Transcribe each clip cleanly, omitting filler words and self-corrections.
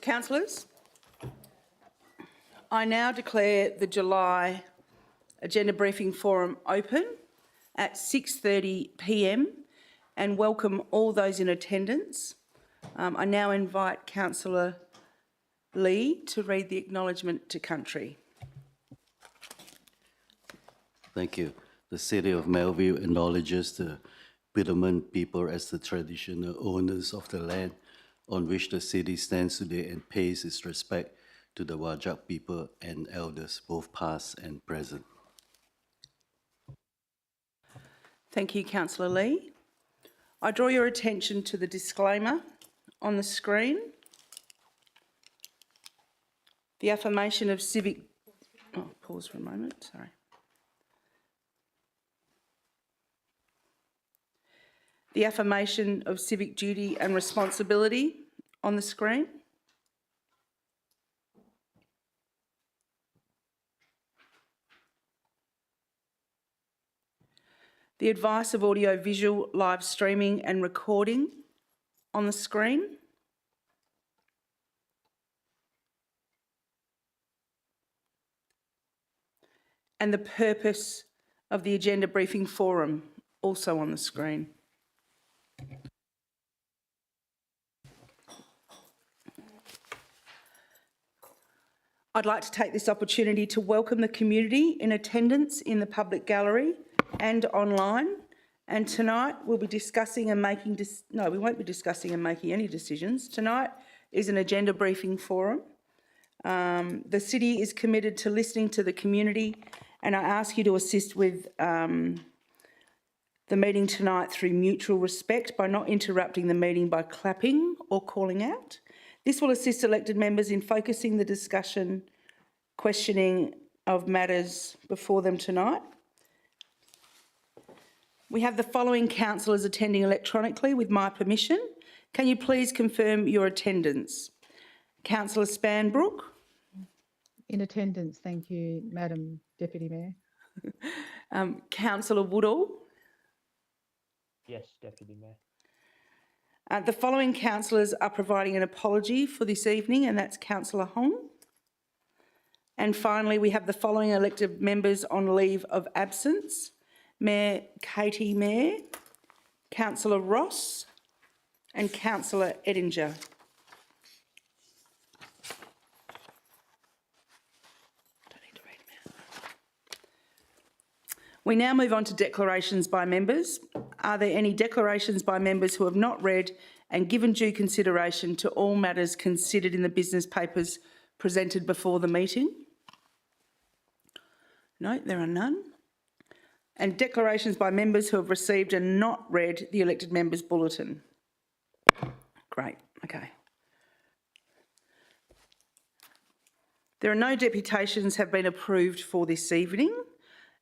Councillors, I now declare the July Agenda Briefing Forum open at 6:30 p.m. and welcome all those in attendance. I now invite Councillor Lee to read the acknowledgement to country. Thank you. The City of Melville acknowledges the Bidderman people as the traditional owners of the land on which the city stands today and pays its respect to the Wajak people and elders, both past and present. Thank you, Councillor Lee. I draw your attention to the disclaimer on the screen. The affirmation of civic... Oh, pause for a moment, sorry. The affirmation of civic duty and responsibility on the screen. The advice of audio-visual live streaming and recording on the screen. And the purpose of the Agenda Briefing Forum also on the screen. I'd like to take this opportunity to welcome the community in attendance in the public gallery and online. And tonight we'll be discussing and making... No, we won't be discussing and making any decisions. Tonight is an Agenda Briefing Forum. The City is committed to listening to the community, and I ask you to assist with the meeting tonight through mutual respect by not interrupting the meeting by clapping or calling out. This will assist elected members in focusing the discussion, questioning of matters before them tonight. We have the following councillors attending electronically with my permission. Can you please confirm your attendance? Councillor Spanbrook. In attendance, thank you, Madam Deputy Mayor. Councillor Woodall. Yes, Deputy Mayor. The following councillors are providing an apology for this evening, and that's Councillor Hong. And finally, we have the following elected members on leave of absence: Mayor Katie Mayer, Councillor Ross and Councillor Ettinger. We now move on to declarations by members. Are there any declarations by members who have not read and given due consideration to all matters considered in the business papers presented before the meeting? No, there are none. And declarations by members who have received and not read the elected members' bulletin? Great, okay. There are no deputations have been approved for this evening,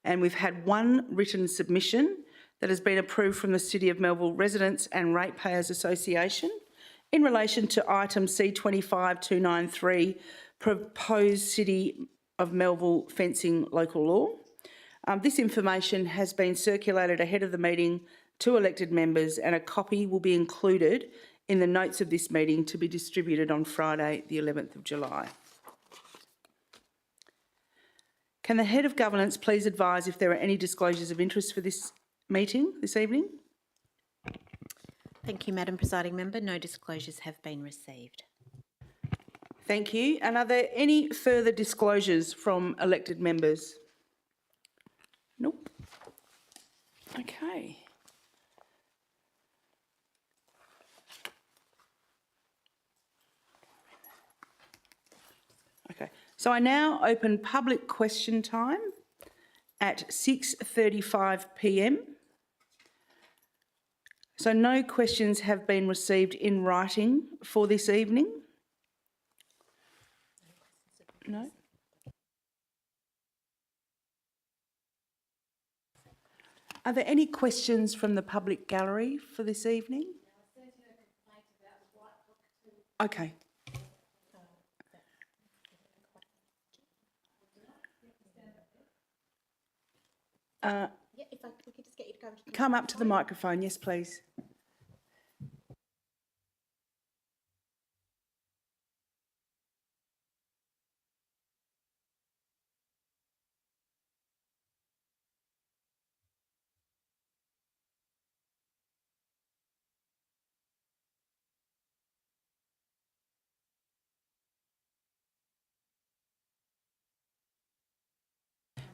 and we've had one written submission that has been approved from the City of Melville Residents and Ratepayers Association in relation to item C25293, proposed City of Melville fencing local law. This information has been circulated ahead of the meeting to elected members, and a copy will be included in the notes of this meeting to be distributed on Friday, the 11th of July. Can the Head of Governance please advise if there are any disclosures of interest for this meeting this evening? Thank you, Madam Presiding Member. No disclosures have been received. Thank you. And are there any further disclosures from elected members? Nope. Okay. Okay. So I now open public question time at 6:35 p.m. So no questions have been received in writing for this evening? No? Are there any questions from the public gallery for this evening? Okay. If we could just get you to come up to the microphone, yes, please.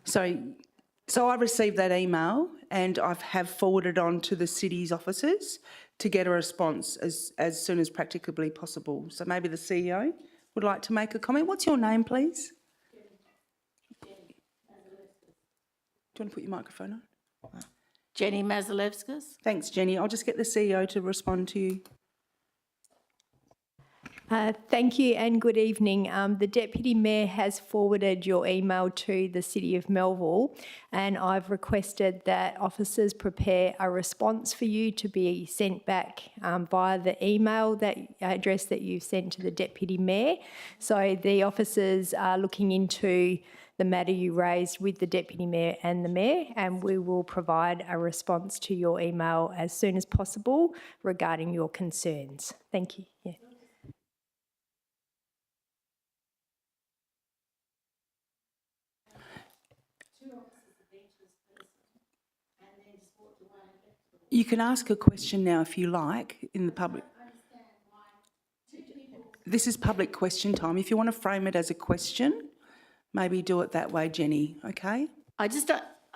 So I received that email and I have forwarded on to the city's officers to get a response as soon as practicably possible. So maybe the CEO would like to make a comment. What's your name, please? Do you want to put your microphone on? Jenny Mazalevskis. Thanks, Jenny. I'll just get the CEO to respond to you. Thank you and good evening. The Deputy Mayor has forwarded your email to the City of Melville, and I've requested that officers prepare a response for you to be sent back via the email address that you've sent to the Deputy Mayor. So the officers are looking into the matter you raised with the Deputy Mayor and the Mayor, and we will provide a response to your email as soon as possible regarding your concerns. Thank you. Yeah. You can ask a question now if you like in the public. This is public question time. If you want to frame it as a question, maybe do it that way, Jenny, okay? I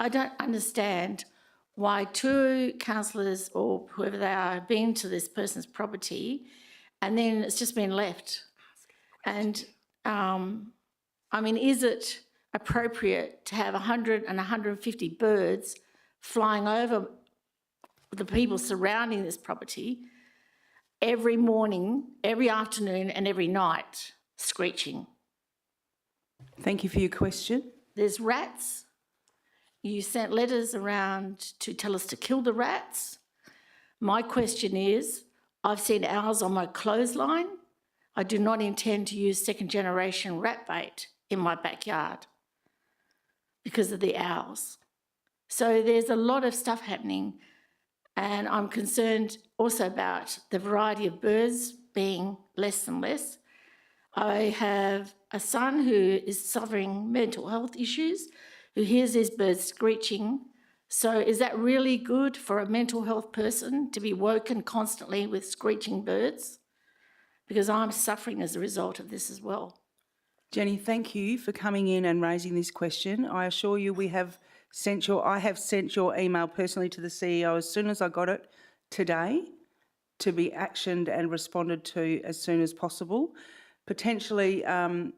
don't understand why two councillors or whoever they are have been to this person's property and then it's just been left. And, I mean, is it appropriate to have 100 and 150 birds flying over the people surrounding this property every morning, every afternoon and every night, screeching? Thank you for your question. There's rats. You sent letters around to tell us to kill the rats. My question is, I've seen owls on my clothesline. I do not intend to use second-generation rat bait in my backyard because of the owls. So there's a lot of stuff happening, and I'm concerned also about the variety of birds being less and less. I have a son who is suffering mental health issues, who hears these birds screeching. So is that really good for a mental health person to be woken constantly with screeching birds? Because I'm suffering as a result of this as well. Jenny, thank you for coming in and raising this question. I assure you I have sent your email personally to the CEO as soon as I got it today to be actioned and responded to as soon as possible. Potentially, I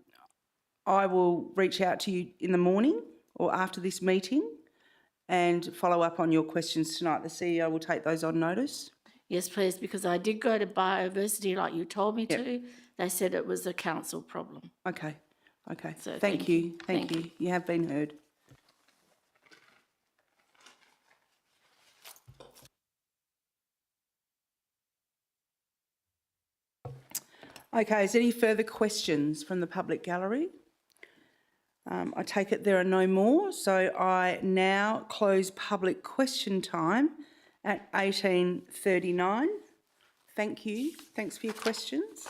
will reach out to you in the morning or after this meeting and follow up on your questions tonight. The CEO will take those on notice. Yes, please, because I did go to biodiversity like you told me to. They said it was a council problem. Okay. So Thank you. Thank you. You have been heard. Okay, is there any further questions from the public gallery? I take it there are no more, so I now close public question time at 18:39. Thank you. Thanks for your questions.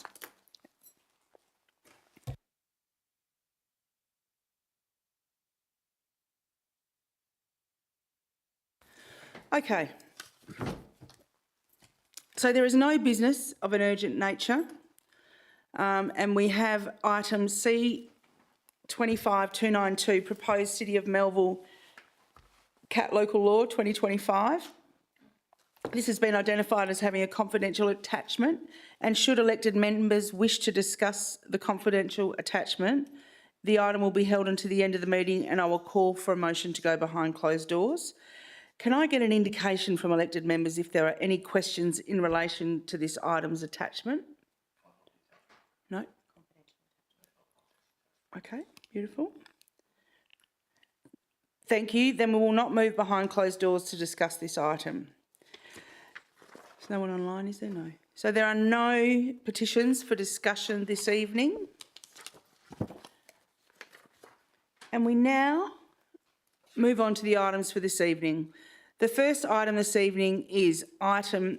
Okay. So there is no business of an urgent nature, and we have item C25292, proposed City of Melville Cat Local Law 2025. This has been identified as having a confidential attachment, and should elected members wish to discuss the confidential attachment, the item will be held until the end of the meeting and I will call for a motion to go behind closed doors. Can I get an indication from elected members if there are any questions in relation to this item's attachment? No? Okay, beautiful. Thank you. Then we will not move behind closed doors to discuss this item. There's no one online, is there? No. So there are no petitions for discussion this evening. And we now move on to the items for this evening. The first item this evening is item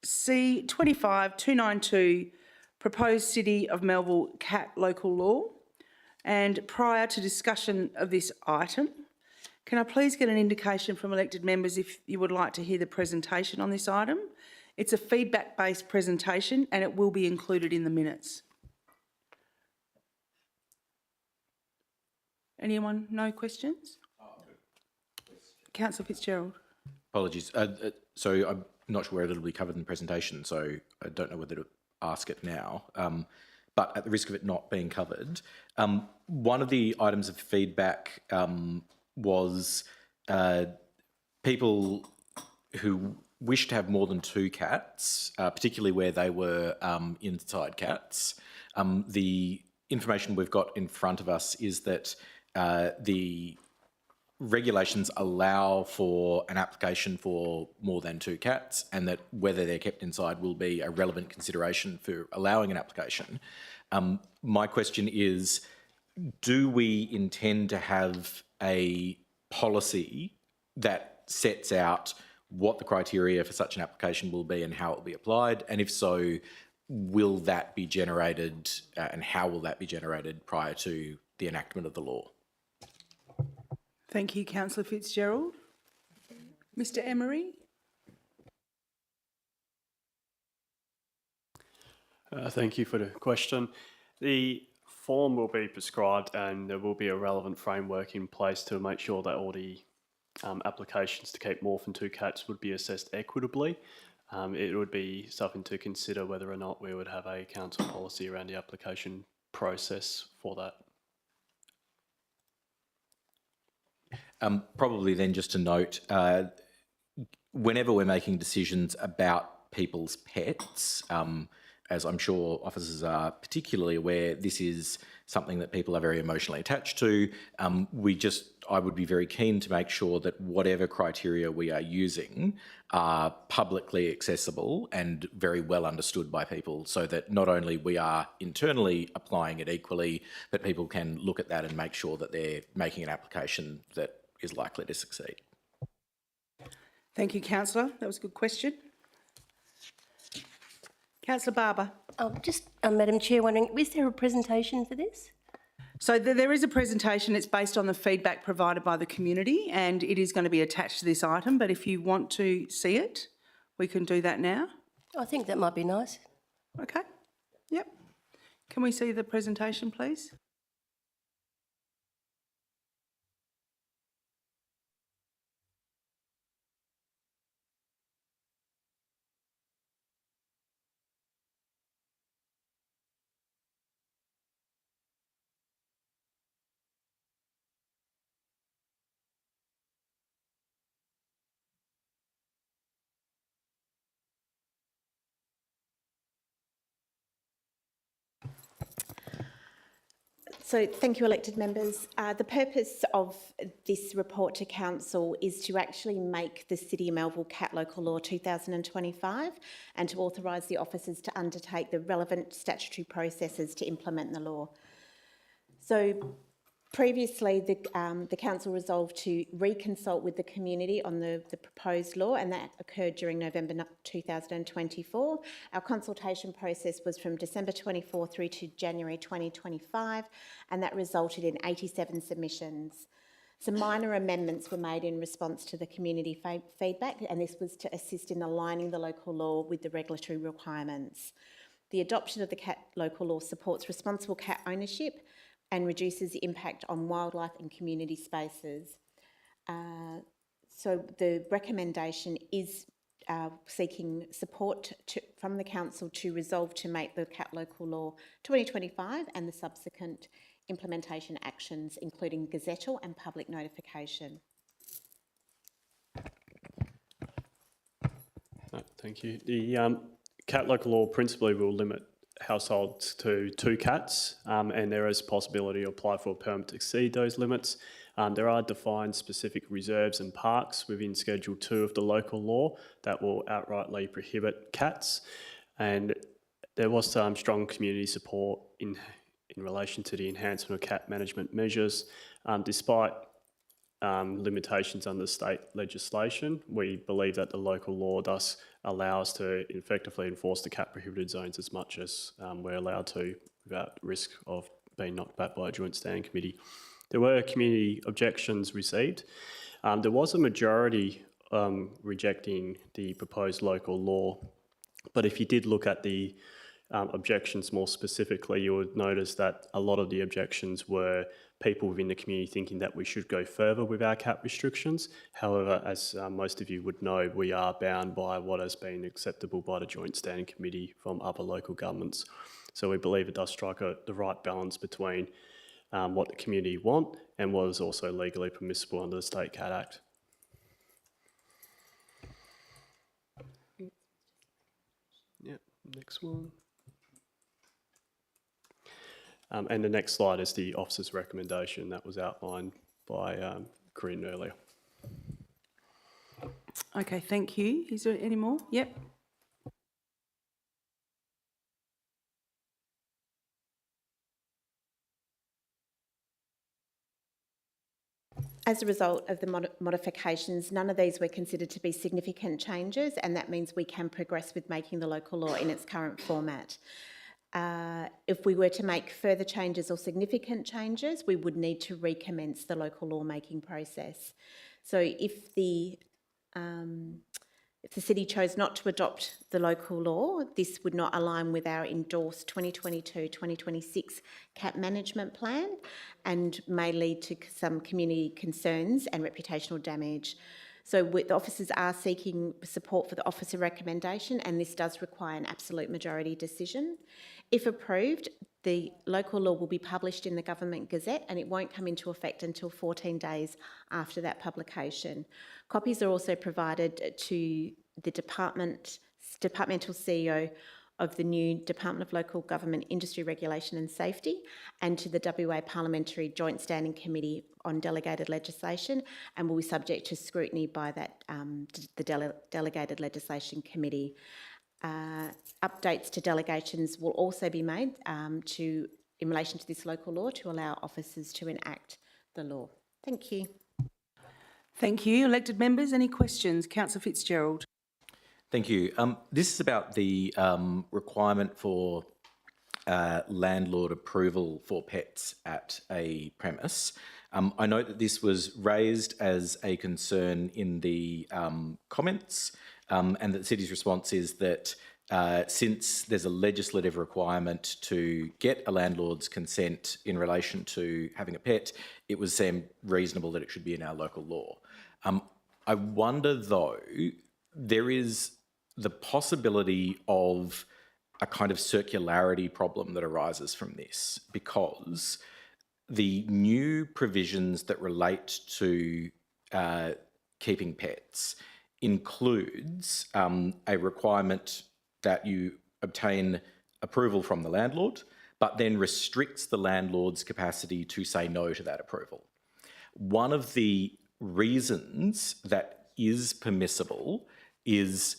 C25292, proposed City of Melville Cat Local Law. And prior to discussion of this item, can I please get an indication from elected members if you would like to hear the presentation on this item? It's a feedback-based presentation and it will be included in the minutes. Anyone? No questions? Councillor Fitzgerald. Apologies. So I'm not sure whether it'll be covered in the presentation, so I don't know whether to ask it now. But at the risk of it not being covered, one of the items of feedback was people who wish to have more than 2 cats, particularly where they were inside cats. The information we've got in front of us is that the regulations allow for an application for more than 2 cats, and that whether they're kept inside will be a relevant consideration for allowing an application. My question is, do we intend to have a policy that sets out what the criteria for such an application will be and how it will be applied? And if so, will that be generated and how will that be generated prior to the enactment of the law? Thank you, Councillor Fitzgerald. Mr Emery. Thank you for the question. The form will be prescribed and there will be a relevant framework in place to make sure that all the applications to keep more than 2 cats would be assessed equitably. It would be something to consider whether or not we would have a council policy around the application process for that. Probably then just to note, whenever we're making decisions about people's pets, as I'm sure officers are particularly aware, this is something that people are very emotionally attached to. I would be very keen to make sure that whatever criteria we are using are publicly accessible and very well understood by people, so that not only we are internally applying it equally, but people can look at that and make sure that they're making an application that is likely to succeed. Thank you, Councillor. That was a good question. Councillor Barber. Madam Chair, wondering, is there a presentation for this? So there is a presentation. It's based on the feedback provided by the community, and it is going to be attached to this item. But if you want to see it, we can do that now. I think that might be nice. Okay. Yep. Can we see the presentation, please? So thank you, elected members. The purpose of this report to Council is to actually make the City of Melville Cat Local Law 2025 and to authorise the officers to undertake the relevant statutory processes to implement the law. So previously, the Council resolved to reconsult with the community on the proposed law, and that occurred during November 2024. Our consultation process was from December 24 through to January 2025, and that resulted in 87 submissions. Some minor amendments were made in response to the community feedback, and this was to assist in aligning the local law with the regulatory requirements. The adoption of the cat local law supports responsible cat ownership and reduces the impact on wildlife and community spaces. So the recommendation is seeking support from the Council to resolve to make the Cat Local Law 2025 and the subsequent implementation actions, including gazettal and public notification. Thank you. The cat local law principally will limit households to 2 cats, and there is a possibility to apply for a permit to exceed those limits. There are defined specific reserves and parks within Schedule 2 of the local law that will outrightly prohibit cats, and there was some strong community support in relation to the enhancement of cat management measures. Despite limitations under state legislation, we believe that the local law thus allow us to effectively enforce the cat prohibited zones as much as we're allowed to without risk of being knocked back by a joint standing committee. There were community objections received. There was a majority rejecting the proposed local law, but if you did look at the objections more specifically, you would notice that a lot of the objections were people within the community thinking that we should go further with our cap restrictions. However, as most of you would know, we are bound by what has been acceptable by the Joint Standing Committee from other local governments. So we believe it does strike the right balance between what the community want and what is also legally permissible under the State Cat Act. Yep, next one. And the next slide is the officer's recommendation that was outlined by Corinne earlier. Okay, thank you. Is there any more? Yep. As a result of the modifications, none of these were considered to be significant changes, and that means we can progress with making the local law in its current format. If we were to make further changes or significant changes, we would need to recommence the local law making process. So if the city chose not to adopt the local law, this would not align with our endorsed 2022-2026 cap management plan and may lead to some community concerns and reputational damage. So the officers are seeking support for the officer recommendation, and this does require an absolute majority decision. If approved, the local law will be published in the Government Gazette and it won't come into effect until 14 days after that publication. Copies are also provided to the departmental CEO of the new Department of Local Government Industry Regulation and Safety, and to the WA Parliamentary Joint Standing Committee on Delegated Legislation, and will be subject to scrutiny by that the Delegated Legislation Committee. Updates to delegations will also be made in relation to this local law to allow officers to enact the law. Thank you. Thank you. Elected members, any questions? Councillor Fitzgerald. Thank you. This is about the requirement for landlord approval for pets at a premise. I note that this was raised as a concern in the comments, and that the city's response is that since there's a legislative requirement to get a landlord's consent in relation to having a pet, it was seemed reasonable that it should be in our local law. I wonder, though, there is the possibility of a kind of circularity problem that arises from this, because the new provisions that relate to keeping pets includes a requirement that you obtain approval from the landlord, but then restricts the landlord's capacity to say no to that approval. One of the reasons that is permissible is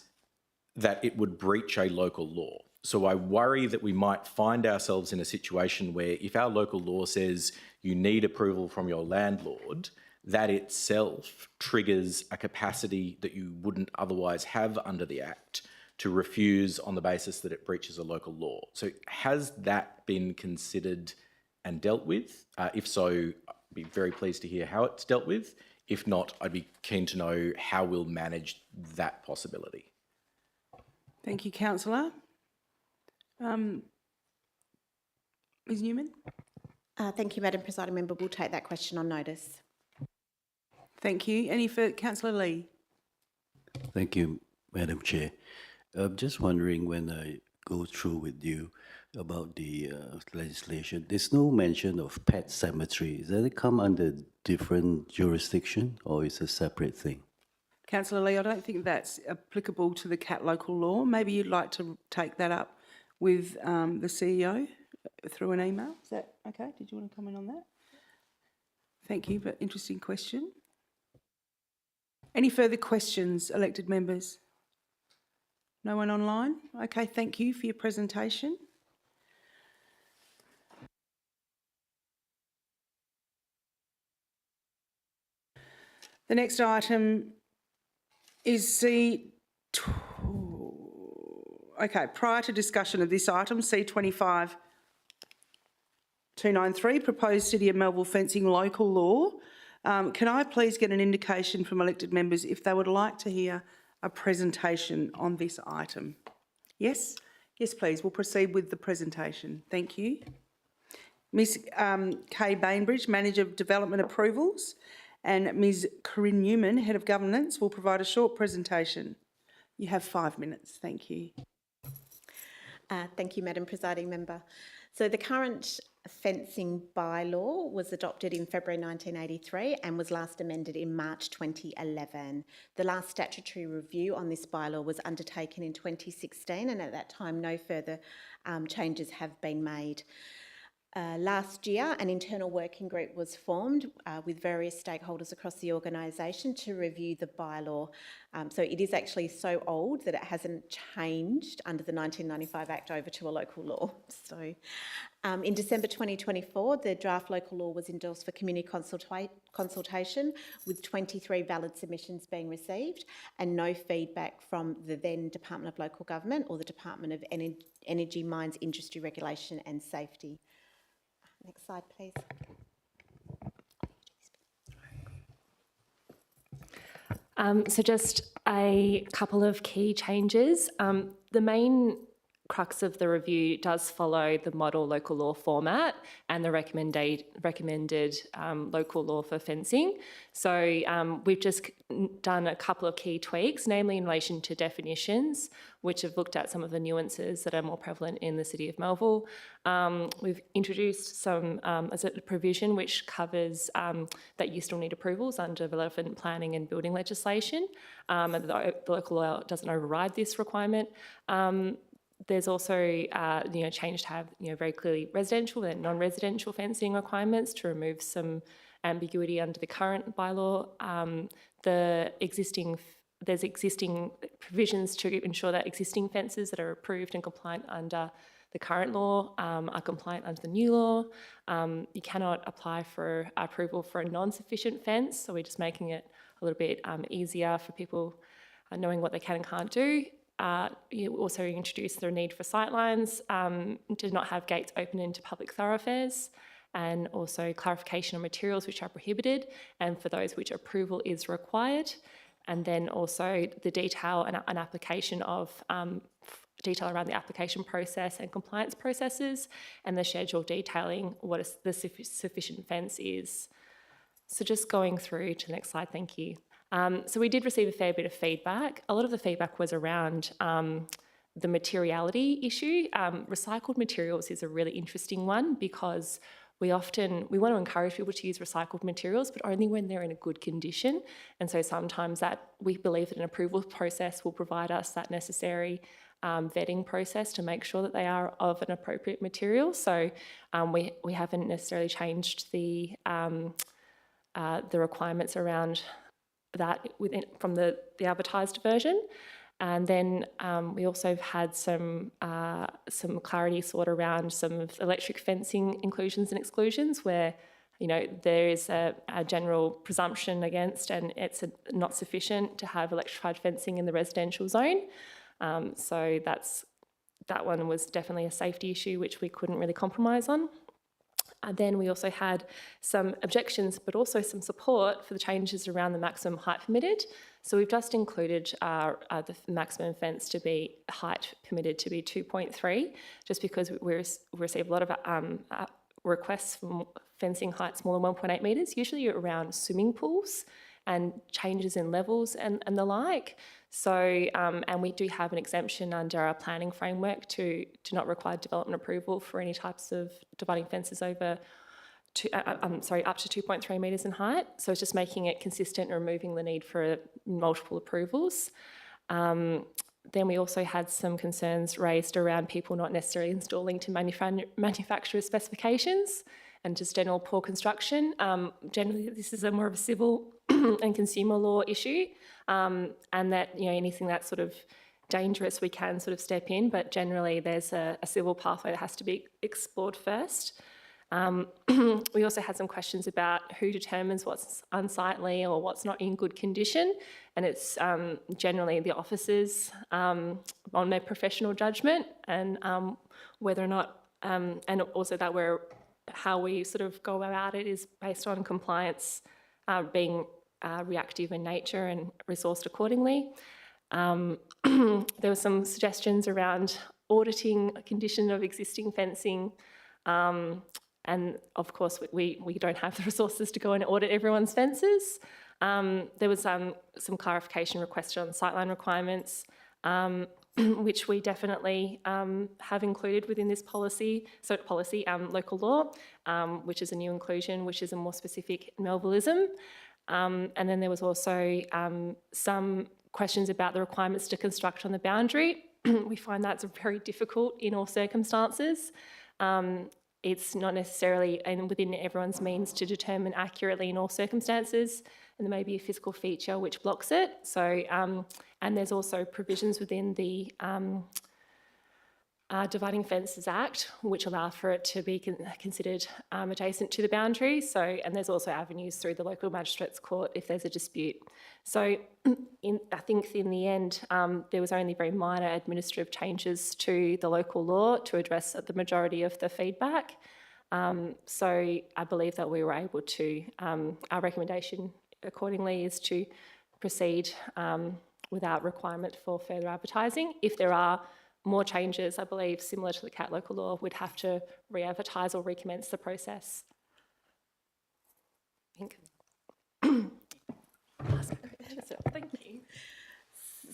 that it would breach a local law. So I worry that we might find ourselves in a situation where if our local law says you need approval from your landlord, that itself triggers a capacity that you wouldn't otherwise have under the Act to refuse on the basis that it breaches a local law. So has that been considered and dealt with? If so, I'd be very pleased to hear how it's dealt with. If not, I'd be keen to know how we'll manage that possibility. Thank you, Councillor. Ms Newman? Thank you, Madam Presiding Member. We'll take that question on notice. Thank you. Any further? Councillor Lee? Thank you, Madam Chair. I'm just wondering, when I go through with you about the legislation, there's no mention of pet cemetery. Does it come under different jurisdiction or is it a separate thing? Councillor Lee, I don't think that's applicable to the CAT local law. Maybe you'd like to take that up with the CEO through an email. Is that okay? Did you want to comment on that? Thank you, but interesting question. Any further questions, elected members? No one online? Okay, thank you for your presentation. The next item is prior to discussion of this item, C25 293, proposed City of Melville fencing local law. Can I please get an indication from elected members if they would like to hear a presentation on this item? Yes? Yes, please. We'll proceed with the presentation. Thank you. Ms Kay Bainbridge, Manager of Development Approvals, and Ms Corinne Newman, Head of Governance, will provide a short presentation. You have 5 minutes. Thank you. Thank you, Madam Presiding Member. So the current fencing bylaw was adopted in February 1983 and was last amended in March 2011. The last statutory review on this bylaw was undertaken in 2016, and at that time no further changes have been made. Last year, an internal working group was formed with various stakeholders across the organisation to review the bylaw. So it is actually so old that it hasn't changed under the 1995 Act over to a local law. So in December 2024, the draft local law was endorsed for community consultation, with 23 valid submissions being received and no feedback from the then Department of Local Government or the Department of Energy, Mines, Industry Regulation and Safety. Next slide, please. So just a couple of key changes. The main crux of the review does follow the model local law format and the recommended local law for fencing. So we've just done a couple of key tweaks, namely in relation to definitions, which have looked at some of the nuances that are more prevalent in the City of Melville. We've introduced some as a provision which covers that you still need approvals under relevant planning and building legislation, and the local law doesn't override this requirement. There's also, change to have, very clearly residential and non-residential fencing requirements to remove some ambiguity under the current bylaw. There's existing provisions to ensure that existing fences that are approved and compliant under the current law are compliant under the new law. You cannot apply for approval for a non-sufficient fence, so we're just making it a little bit easier for people knowing what they can and can't do. You also introduced the need for sightlines, to not have gates open into public thoroughfares, and also clarification on materials which are prohibited and for those which approval is required. And then also the detail and application of detail around the application process and compliance processes, and the schedule detailing what the sufficient fence is. So just going through to the next slide, thank you. So we did receive a fair bit of feedback. A lot of the feedback was around the materiality issue. Recycled materials is a really interesting one because we want to encourage people to use recycled materials, but only when they're in a good condition. And so sometimes that we believe that an approval process will provide us that necessary vetting process to make sure that they are of an appropriate material. So we haven't necessarily changed the requirements around that from the advertised version. And then we also had some clarity sort around some of electric fencing inclusions and exclusions where, there is a general presumption against, and it's not sufficient to have electrified fencing in the residential zone. So that one was definitely a safety issue which we couldn't really compromise on. And then we also had some objections, but also some support for the changes around the maximum height permitted. So we've just included the maximum fence to be height permitted to be 2.3, just because we receive a lot of requests for fencing heights more than 1.8 metres, usually around swimming pools and changes in levels and the like. So, and we do have an exemption under our planning framework to not require development approval for any types of dividing fences over up to 2.3 metres in height. So it's just making it consistent and removing the need for multiple approvals. Then we also had some concerns raised around people not necessarily installing to manufacturer's specifications and just general poor construction. Generally, this is more of a civil and consumer law issue, and that anything that's sort of dangerous we can sort of step in, but generally there's a civil pathway that has to be explored first. We also had some questions about who determines what's unsightly or what's not in good condition, and it's generally the officers on their professional judgment, and whether or not, and also that how we sort of go about it is based on compliance being reactive in nature and resourced accordingly. There were some suggestions around auditing a condition of existing fencing. And of course, we don't have the resources to go and audit everyone's fences. There was some clarification requested on sightline requirements, which we definitely have included within this policy. So local law, which is a new inclusion, which is a more specific Melvillism. And then there was also some questions about the requirements to construct on the boundary. We find that's very difficult in all circumstances. It's not necessarily within everyone's means to determine accurately in all circumstances, and there may be a physical feature which blocks it. So, and there's also provisions within the Dividing Fences Act, which allow for it to be considered adjacent to the boundary. So, and there's also avenues through the local magistrates court if there's a dispute. So, I think in the end, there was only very minor administrative changes to the local law to address the majority of the feedback. So, I believe that we were able to. Our recommendation accordingly is to proceed without requirement for further advertising. If there are more changes, I believe, similar to the CAT local law, we'd have to re-advertise or recommence the process. Thank you.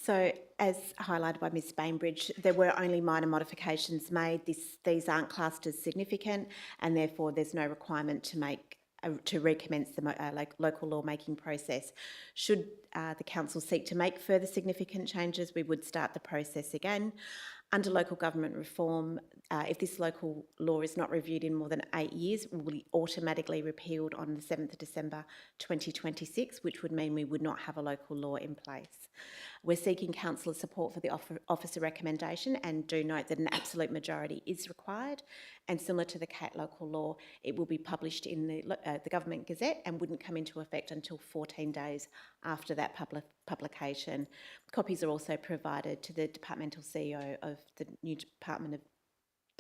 So, as highlighted by Ms Bainbridge, there were only minor modifications made. These aren't classed as significant, and therefore there's no requirement to recommence the local law making process. Should the council seek to make further significant changes, we would start the process again. Under local government reform, if this local law is not reviewed in more than 8 years, it will be automatically repealed on the 7th of December 2026, which would mean we would not have a local law in place. We're seeking councillor support for the officer recommendation, and do note that an absolute majority is required. And similar to the CAT local law, it will be published in the Government Gazette and wouldn't come into effect until 14 days after that publication. Copies are also provided to the departmental CEO of the new Department of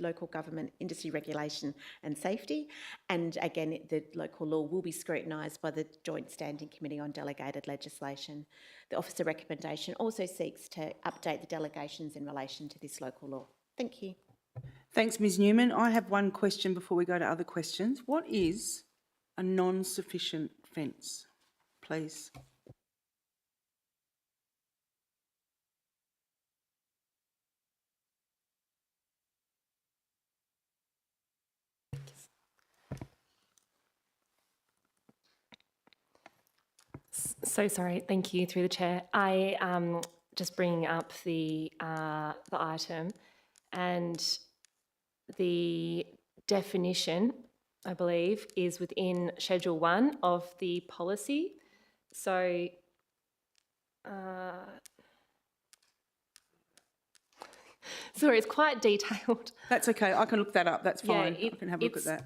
Local Government Industry Regulation and Safety. And again, the local law will be scrutinised by the Joint Standing Committee on Delegated Legislation. The officer recommendation also seeks to update the delegations in relation to this local law. Thank you. Thanks, Ms Newman. I have one question before we go to other questions. What is a non-sufficient fence, please? So sorry, thank you, through the chair. I just bringing up the item, and the definition, I believe, is within Schedule 1 of the policy. So sorry, it's quite detailed. That's okay. I can look that up. That's fine. Yeah, I can have a look at that.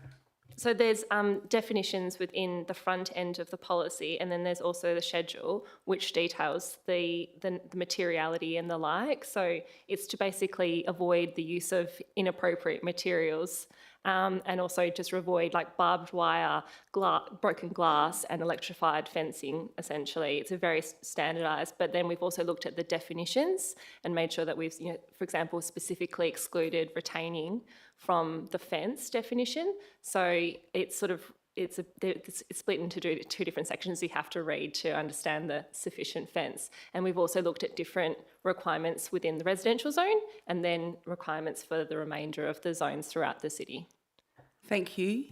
So there's definitions within the front end of the policy, and then there's also the schedule, which details the materiality and the like. So it's to basically avoid the use of inappropriate materials, and also just avoid like barbed wire, broken glass and electrified fencing, essentially. It's a very standardised, but then we've also looked at the definitions and made sure that we've, for example, specifically excluded retaining from the fence definition. So it's sort of, it's split into two different sections you have to read to understand the sufficient fence. And we've also looked at different requirements within the residential zone and then requirements for the remainder of the zones throughout the city. Thank you,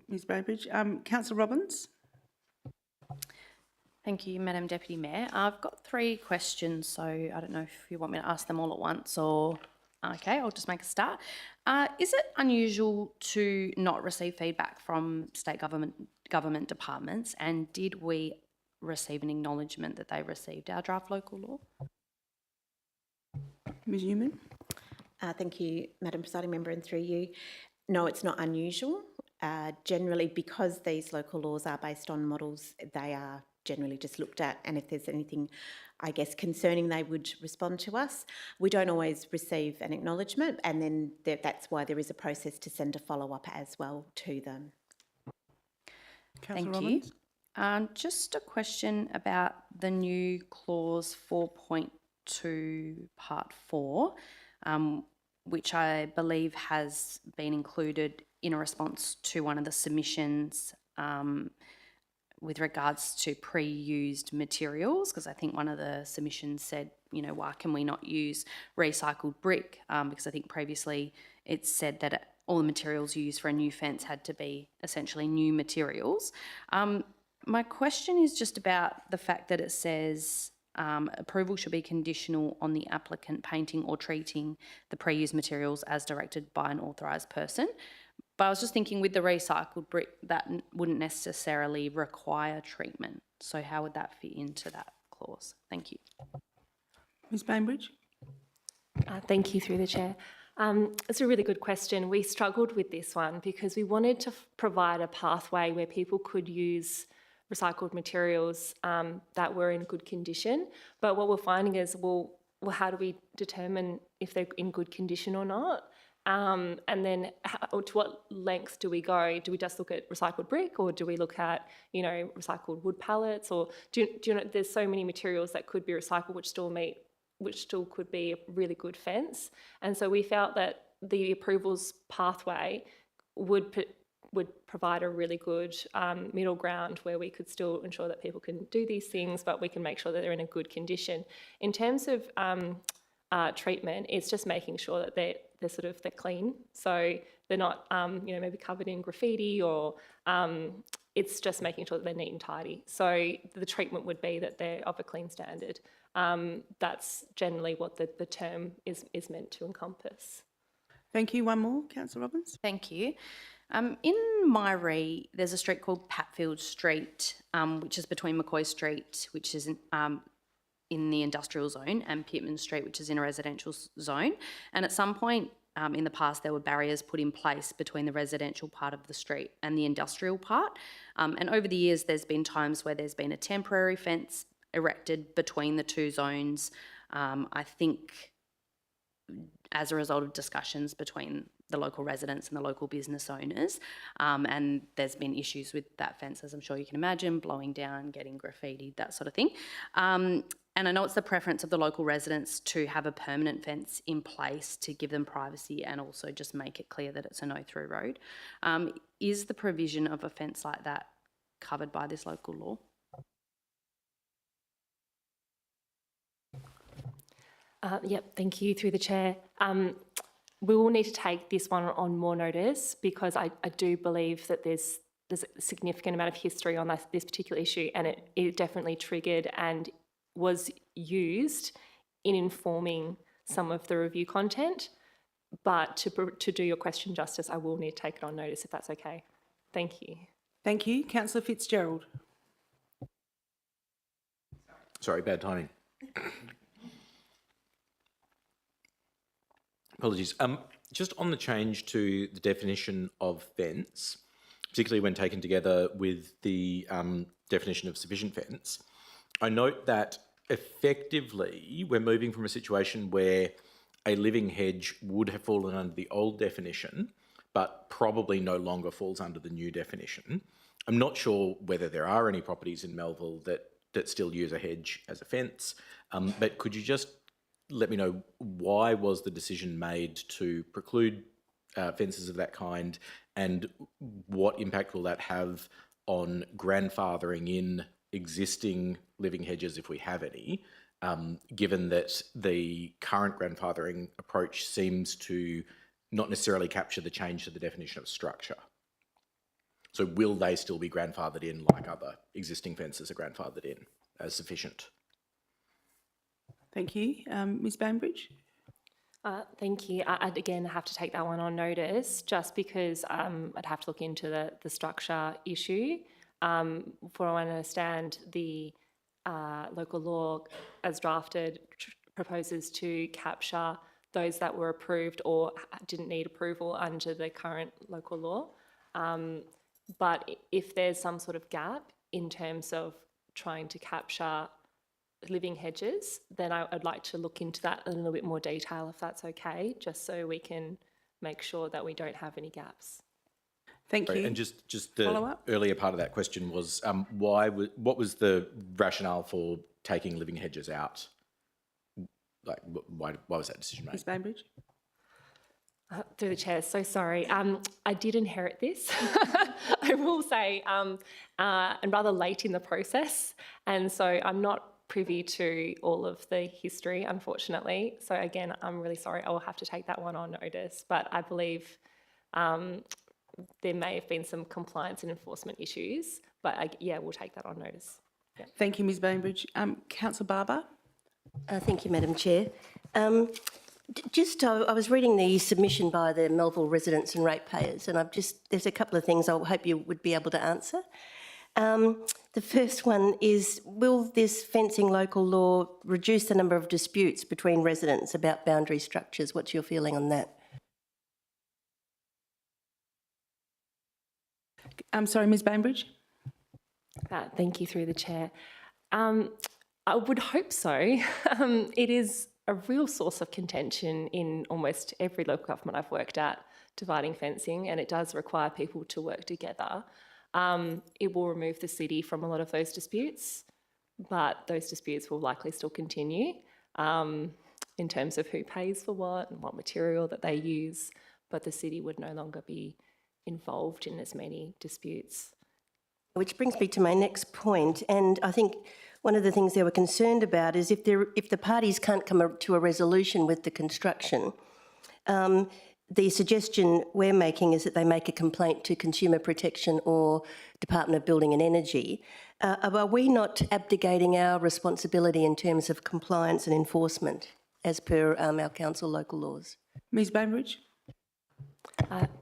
Ms Bainbridge. Councillor Robbins? Thank you, Madam Deputy Mayor. I've got 3 questions, so I don't know if you want me to ask them all at once or... Okay, I'll just make a start. Is it unusual to not receive feedback from state government departments, and did we receive an acknowledgement that they received our draft local law? Ms Newman? Thank you, Madam Presiding Member, and through you. No, it's not unusual. Generally, because these local laws are based on models, they are generally just looked at, and if there's anything, I guess, concerning, they would respond to us. We don't always receive an acknowledgement, and then that's why there is a process to send a follow-up as well to them. Councillor Thank Robbins? you. Just a question about the new clause 4.2 part 4, which I believe has been included in a response to one of the submissions with regards to pre-used materials, because I think one of the submissions said, you know, why can we not use recycled brick? Because I think previously it said that all the materials used for a new fence had to be essentially new materials. My question is just about the fact that it says approval should be conditional on the applicant painting or treating the pre-used materials as directed by an authorised person. But I was just thinking with the recycled brick, that wouldn't necessarily require treatment. So how would that fit into that clause? Thank you. Ms Bainbridge? Thank you, through the chair. It's a really good question. We struggled with this one because we wanted to provide a pathway where people could use recycled materials that were in good condition. But what we're finding is, well, how do we determine if they're in good condition or not? And then to what lengths do we go? Do we just look at recycled brick, or do we look at, you know, recycled wood pallets? Or do you know, there's so many materials that could be recycled which still could be a really good fence. And so we felt that the approvals pathway would provide a really good middle ground where we could still ensure that people can do these things, but we can make sure that they're in a good condition. In terms of treatment, it's just making sure that they're clean, so they're not you know, maybe covered in graffiti, or it's just making sure that they're neat and tidy. So the treatment would be that they're of a clean standard. That's generally what the term is meant to encompass. Thank you. One more, Councillor Robbins. Thank you. In Myrie, there's a street called Patfield Street, which is between McCoy Street, which is in the industrial zone, and Pittman Street, which is in a residential zone. And at some point in the past, there were barriers put in place between the residential part of the street and the industrial part. And over the years, there's been times where there's been a temporary fence erected between the two zones. I think as a result of discussions between the local residents and the local business owners, and there's been issues with that fence, as I'm sure you can imagine, blowing down, getting graffitied, that sort of thing. And I know it's the preference of the local residents to have a permanent fence in place to give them privacy and also just make it clear that it's a no-through road. Is the provision of a fence like that covered by this local law? Yep, thank you, through the chair. We will need to take this one on more notice, because I do believe that there's a significant amount of history on this particular issue, and it definitely triggered and was used in informing some of the review content. But to do your question justice, I will need to take it on notice, if that's okay. Thank you. Thank you. Councillor Fitzgerald. Sorry, bad timing. Apologies. Just on the change to the definition of fence, particularly when taken together with the definition of sufficient fence, I note that effectively we're moving from a situation where a living hedge would have fallen under the old definition, but probably no longer falls under the new definition. I'm not sure whether there are any properties in Melville that still use a hedge as a fence, but could you just let me know why was the decision made to preclude fences of that kind, and what impact will that have on grandfathering in existing living hedges, if we have any, given that the current grandfathering approach seems to not necessarily capture the change to the definition of structure? So will they still be grandfathered in like other existing fences are grandfathered in as sufficient? Thank you. Ms Bainbridge? Thank you. I'd again have to take that one on notice, just because I'd have to look into the structure issue. For I understand, the local law as drafted proposes to capture those that were approved or didn't need approval under the current local law. But if there's some sort of gap in terms of trying to capture living hedges, then I'd like to look into that in a little bit more detail, if that's okay, just so we can make sure that we don't have any gaps. Thank you. And just the earlier part of that question was, what was the rationale for taking living hedges out? Like, why was that decision made? Ms Bainbridge? Through the chair, so sorry. I did inherit this, I will say, and rather late in the process. And so I'm not privy to all of the history, unfortunately. So again, I'm really sorry. I will have to take that one on notice. But I believe there may have been some compliance and enforcement issues. But yeah, we'll take that on notice. Yeah. Thank you, Ms Bainbridge. Councillor Barber. Thank you, Madam Chair. I was reading the submission by the Melville residents and ratepayers, and there's a couple of things I hope you would be able to answer. The first one is, will this fencing local law reduce the number of disputes between residents about boundary structures? What's your feeling on that? I'm sorry, Ms Bainbridge. Thank you, through the chair. I would hope so. It is a real source of contention in almost every local government I've worked at, dividing fencing, and it does require people to work together. It will remove the city from a lot of those disputes, but those disputes will likely still continue in terms of who pays for what and what material that they use, but the city would no longer be involved in as many disputes. Which brings me to my next point, and I think one of the things they were concerned about is if the parties can't come to a resolution with the construction, the suggestion we're making is that they make a complaint to Consumer Protection or Department of Building and Energy. Are we not abdicating our responsibility in terms of compliance and enforcement as per our council local laws? Ms Bainbridge.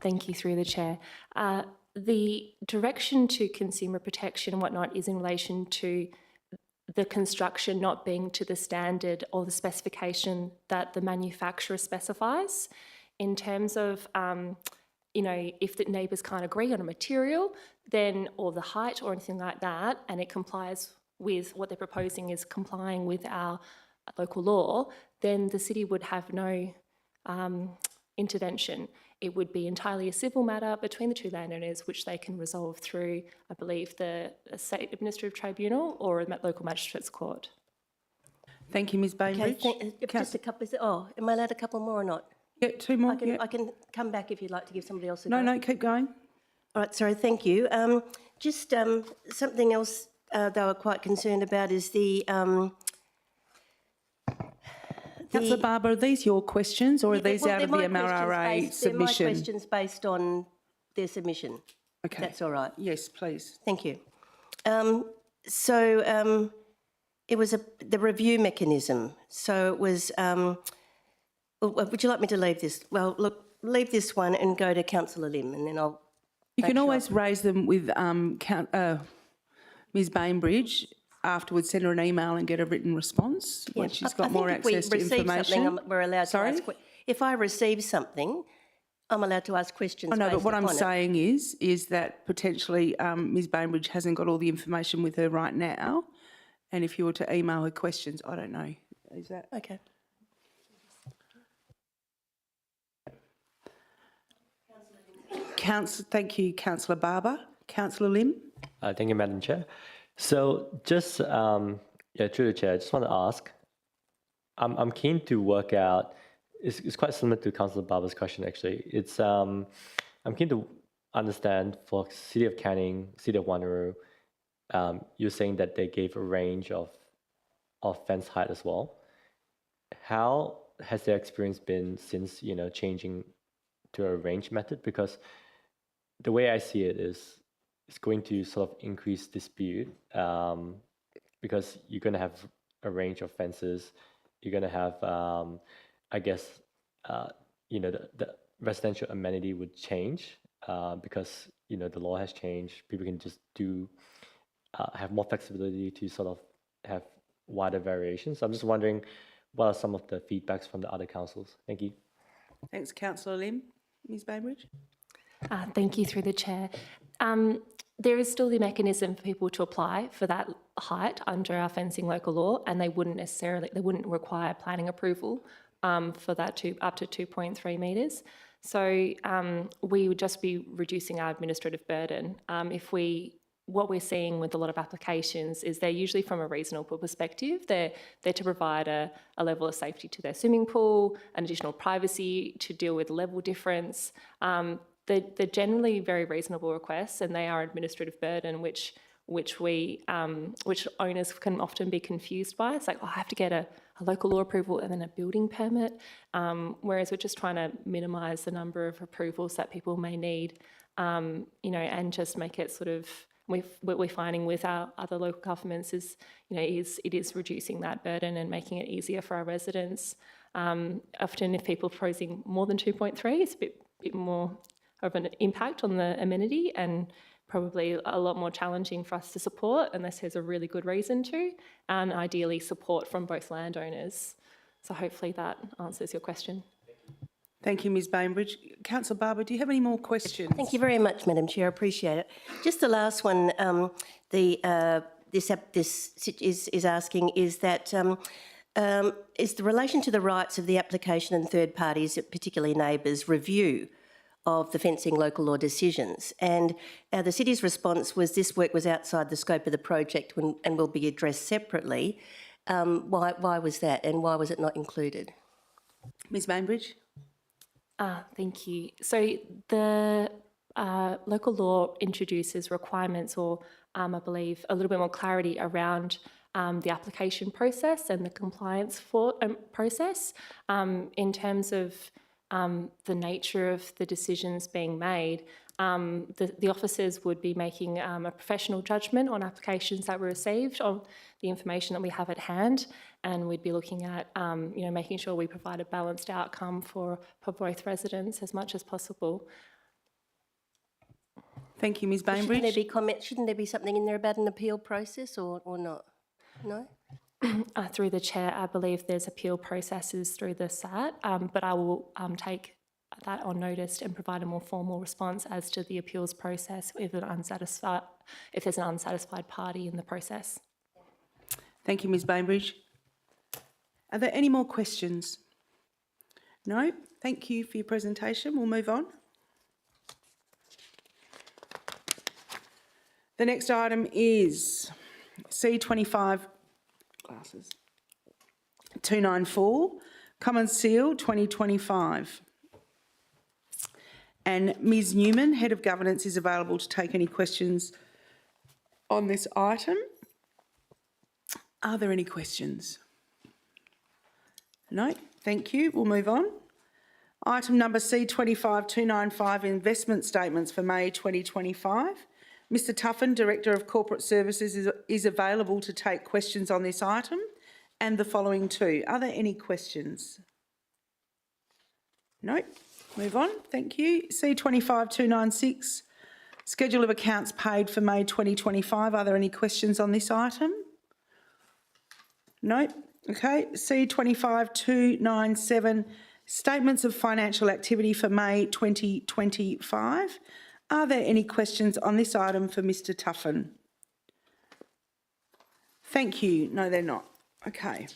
Thank you, through the chair. The direction to Consumer Protection and whatnot is in relation to the construction not being to the standard or the specification that the manufacturer specifies. In terms of, if the neighbours can't agree on a material, then, or the height or anything like that, and it complies with what they're proposing is complying with our local law, then the city would have no intervention. It would be entirely a civil matter between the two landowners, which they can resolve through, I believe, the State Administrative Tribunal or a local magistrates court. Thank you, Ms Bainbridge. Okay, just a couple. Am I allowed a couple more or not? Yeah, two more. I can come back if you'd like to give somebody else a No, go. no, keep going. All right, sorry, thank you. Something else they were quite concerned about is Councillor Barber, are these your questions or are these out of the MRRA submission? They're my questions based on their submission. Okay. That's all right. Yes, please. Thank you. It was the review mechanism. So it was, would you like me to leave this? Well, look, leave this one and go to Councillor Lim, and then I'll... You can always raise them with Ms Bainbridge. Afterwards, send her an email and get a written response once she's got more access to information. We're allowed Sorry? to ask. If I receive something, I'm allowed to ask questions. I know, but what I'm based upon it. saying is that potentially Ms Bainbridge hasn't got all the information with her right now, and if you were to email her questions, I don't know. Is that okay? Thank you, Councillor Barber. Councillor Lim. Thank you, Madam Chair. So just, through the chair, I just want to ask, I'm keen to work out, it's quite similar to Councillor Barber's question actually. It's, I'm keen to understand for City of Canning, City of Wanneroo, you're saying that they gave a range of fence height as well. How has their experience been since, changing to a range method? Because the way I see it is, it's going to sort of increase dispute because you're going to have a range of fences. You're going to have, the residential amenity would change because, the law has changed. People can just have more flexibility to sort of have wider variations. So I'm just wondering, what are some of the feedbacks from the other councils? Thank you. Thanks, Councillor Lim. Ms Bainbridge. Thank you, through the chair. There is still the mechanism for people to apply for that height under our fencing local law, and they wouldn't require planning approval for that up to 2.3 metres. So we would just be reducing our administrative burden. If we what we're seeing with a lot of applications is they're usually from a reasonable perspective. They're to provide a level of safety to their swimming pool, an additional privacy to deal with level difference. They're generally very reasonable requests, and they are an administrative burden which owners can often be confused by. It's like, oh, I have to get a local law approval and then a building permit, whereas we're just trying to minimise the number of approvals that people may need, and just make it sort of. What we're finding with our other local governments is, it is reducing that burden and making it easier for our residents. Often, if people are proposing more than 2.3, it's a bit more of an impact on the amenity, and probably a lot more challenging for us to support unless there's a really good reason to, and ideally support from both landowners. So hopefully that answers your question. Thank you, Ms Bainbridge. Councillor Barber, do you have any more questions? Thank you very much, Madam Chair. I appreciate it. Just the last one. This is asking is that is the relation to the rights of the application and third parties, particularly neighbours, review of the fencing local law decisions. And the city's response was this work was outside the scope of the project and will be addressed separately. Why was that, and why was it not included? Ms Bainbridge. Thank you. So the local law introduces requirements, or I believe a little bit more clarity around the application process and the compliance process in terms of the nature of the decisions being made. The officers would be making a professional judgment on applications that were received, on the information that we have at hand, and we'd be looking at making sure we provide a balanced outcome for both residents as much as possible. Thank you, Ms Bainbridge. Shouldn't there be something in there about an appeal process or not? No? Through the chair, I believe there's appeal processes through the SAT, but I will take that on notice and provide a more formal response as to the appeals process if there's an unsatisfied party in the process. Thank you, Ms Bainbridge. Are there any more questions? No? Thank you for your presentation. We'll move on. The next item is C25 glasses 294, Common Seal 2025. And Ms Newman, Head of Governance, is available to take any questions on this item. Are there any questions? No, thank you. We'll move on. Item number C25 295, investment statements for May 2025. Mr Tuffin, Director of Corporate Services, is available to take questions on this item and the following too. Are there any questions? No. Move on. Thank you. C25 296, schedule of accounts paid for May 2025. Are there any questions on this item? No. Okay. C25 297, statements of financial activity for May 2025. Are there any questions on this item for Mr Tuffin? Thank you. No, they're not. Okay.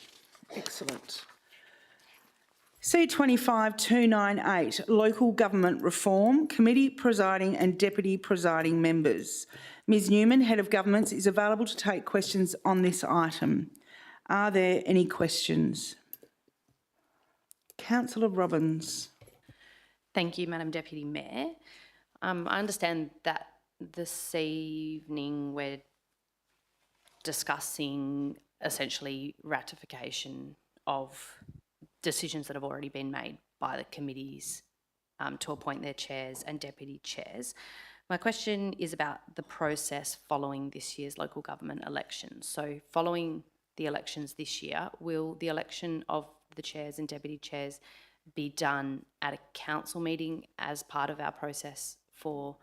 Excellent. C25 298, Local Government Reform, Committee Presiding and Deputy Presiding Members. Ms Newman, Head of Governments, is available to take questions on this item. Are there any questions? Councillor Robbins. Thank you, Madam Deputy Mayor. I understand that this evening we're discussing essentially ratification of decisions that have already been made by the committees to appoint their chairs and deputy chairs. My question is about the process following this year's local government elections. So following the elections this year, will the election of the chairs and deputy chairs be done at a council meeting as part of our process for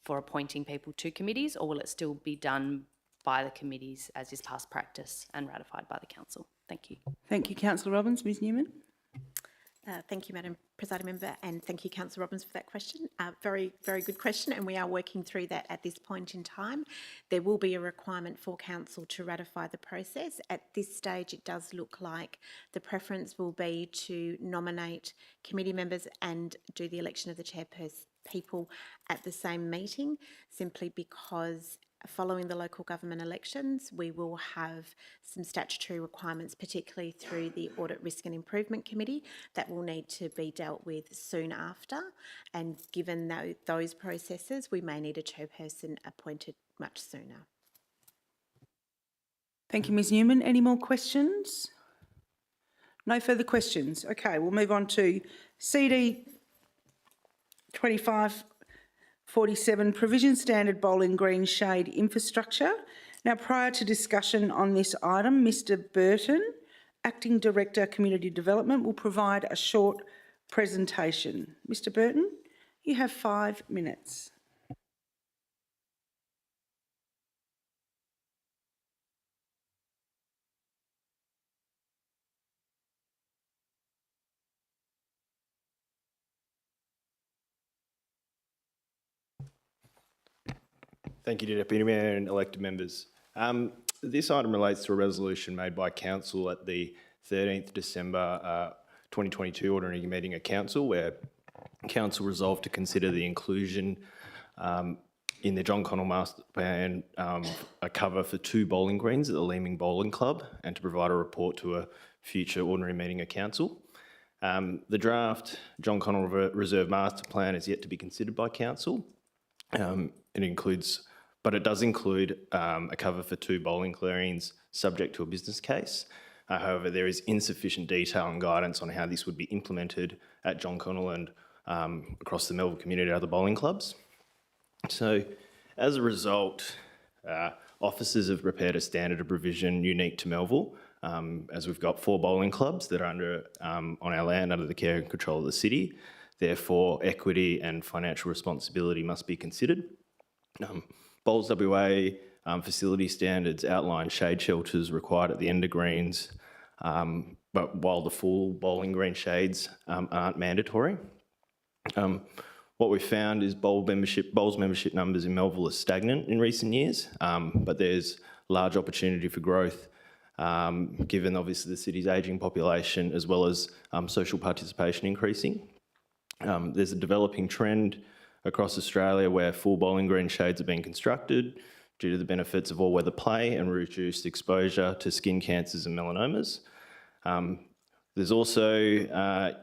appointing people to committees, or will it still be done by the committees as is past practice and ratified by the council? Thank you. Thank you, Councillor Robbins. Ms Newman. Thank you, Madam Presiding Member, and thank you, Councillor Robbins, for that question. Very, very good question, and we are working through that at this point in time. There will be a requirement for Council to ratify the process. At this stage, it does look like the preference will be to nominate committee members and do the election of the chairperson people at the same meeting, simply because following the local government elections, we will have some statutory requirements, particularly through the Audit, Risk and Improvement Committee, that will need to be dealt with soon after. And given those processes, we may need a chairperson appointed much sooner. Thank you, Ms Newman. Any more questions? No further questions. Okay, we'll move on to CD 2547, Provision Standard Bowling Green Shade Infrastructure. Now, prior to discussion on this item, Mr Burton, Acting Director, Community Development, will provide a short presentation. Mr Burton, you have 5 minutes. Thank you, Deputy Mayor and elected members. This item relates to a resolution made by Council at the 13th December 2022 ordinary meeting of Council, where Council resolved to consider the inclusion in the John Connell Master Plan a cover for 2 bowling greens at the Leeming Bowling Club, and to provide a report to a future ordinary meeting of Council. The draft John Connell Reserve Master Plan is yet to be considered by Council. It does include a cover for 2 bowling clearings subject to a business case. However, there is insufficient detail and guidance on how this would be implemented at John Connell and across the Melville community at other bowling clubs. So, as a result, officers have prepared a standard of provision unique to Melville, as we've got 4 bowling clubs that are on our land under the care and control of the city. Therefore, equity and financial responsibility must be considered. Bowls WA facility standards outline shade shelters required at the end of greens, but while the full bowling green shades aren't mandatory. What we've found is bowls membership numbers in Melville are stagnant in recent years, but there's large opportunity for growth, given obviously the city's ageing population, as well as social participation increasing. There's a developing trend across Australia where full bowling green shades are being constructed due to the benefits of all-weather play and reduced exposure to skin cancers and melanomas. There's also,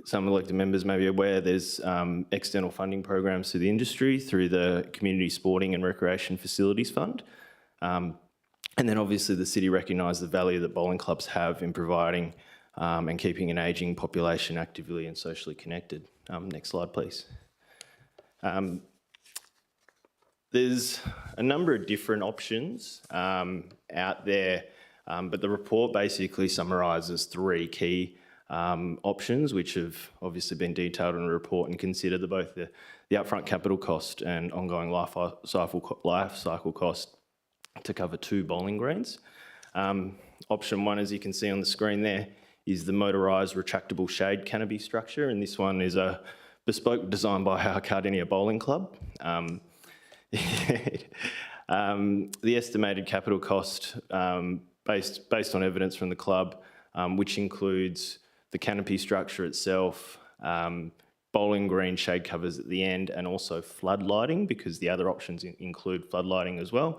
some elected members may be aware, there's external funding programs to the industry through the Community Sporting and Recreation Facilities Fund. And then obviously the city recognised the value that bowling clubs have in providing and keeping an ageing population actively and socially connected. Next slide, please. There's a number of different options out there, but the report basically summarises 3 key options, which have obviously been detailed in the report and consider both the upfront capital cost and ongoing life cycle cost to cover 2 bowling greens. Option 1, as you can see on the screen there, is the motorised retractable shade canopy structure, and this one is a bespoke design by our Cardinia Bowling Club. The estimated capital cost, based on evidence from the club, which includes the canopy structure itself, bowling green shade covers at the end, and also flood lighting, because the other options include flood lighting as well,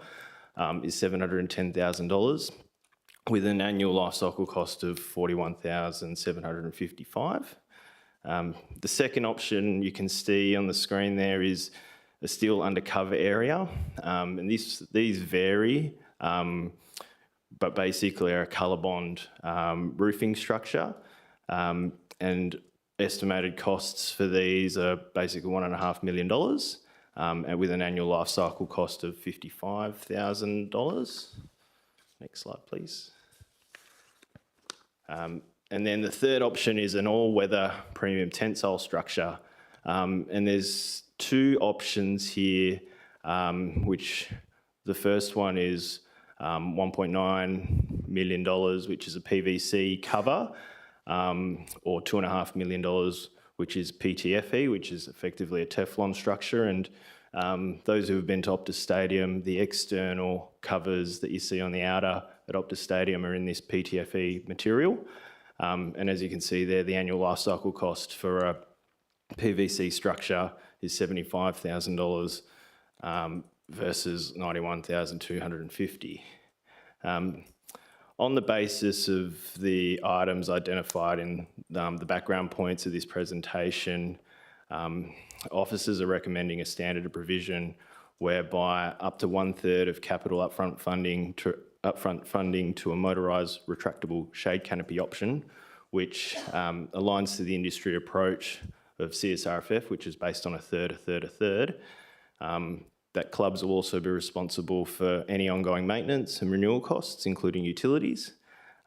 is $710,000, with an annual life cycle cost of $41,755. The second option you can see on the screen there is a steel undercover area, and these vary, but basically are a ColourBond roofing structure, and estimated costs for these are basically $1.5 million, and with an annual life cycle cost of $55,000. Next slide, please. And then the third option is an all-weather premium tensile structure. And there's 2 options here, which the first one is $1.9 million, which is a PVC cover, or $2.5 million, which is PTFE, which is effectively a Teflon structure. And those who have been to Optus Stadium, the external covers that you see on the outer at Optus Stadium are in this PTFE material. And as you can see there, the annual life cycle cost for a PVC structure is $75,000 versus $91,250. On the basis of the items identified in the background points of this presentation, officers are recommending a standard of provision whereby up to 1/3 of capital upfront funding to a motorised retractable shade canopy option, which aligns to the industry approach of CSRFF, which is based on a third. That clubs will also be responsible for any ongoing maintenance and renewal costs, including utilities.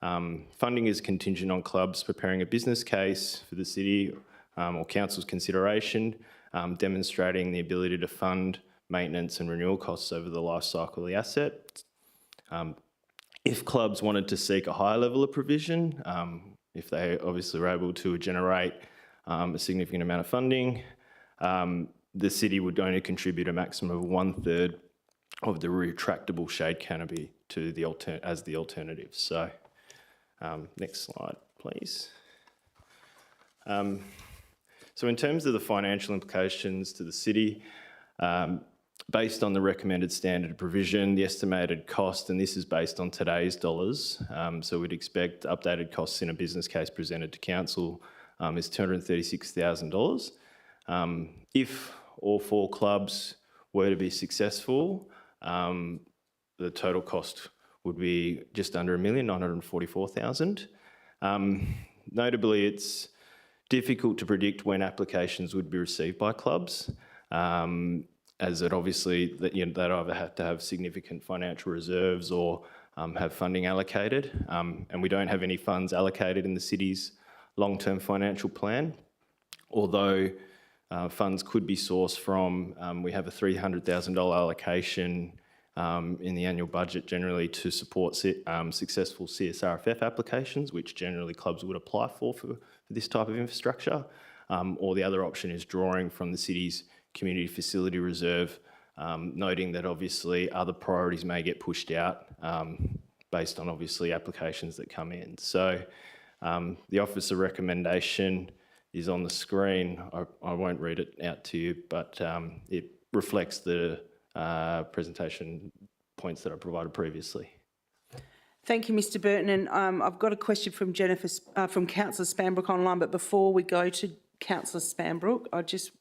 Funding is contingent on clubs preparing a business case for the city or council's consideration, demonstrating the ability to fund maintenance and renewal costs over the life cycle of the asset. If clubs wanted to seek a higher level of provision, if they obviously were able to generate a significant amount of funding, the city would only contribute a maximum of 1/3 of the retractable shade canopy to the as the alternative. So, next slide, please. So in terms of the financial implications to the city, based on the recommended standard provision, the estimated cost, and this is based on today's dollars, so we'd expect updated costs in a business case presented to council is $236,000. If all 4 clubs were to be successful, the total cost would be just under $1,944,000. Notably, it's difficult to predict when applications would be received by clubs, as it obviously they'd either have to have significant financial reserves or have funding allocated, and we don't have any funds allocated in the city's long-term financial plan, although funds could be sourced from, we have a $300,000 allocation in the annual budget generally to support successful CSRFF applications, which generally clubs would apply for this type of infrastructure, or the other option is drawing from the city's community facility reserve, noting that obviously other priorities may get pushed out based on obviously applications that come in. So the officer recommendation is on the screen. I won't read it out to you, but it reflects the presentation points that I provided previously. Thank you, Mr. Burton. And I've got a question from from Councillor Spanbrook online, but before we go to Councillor Spanbrook, I just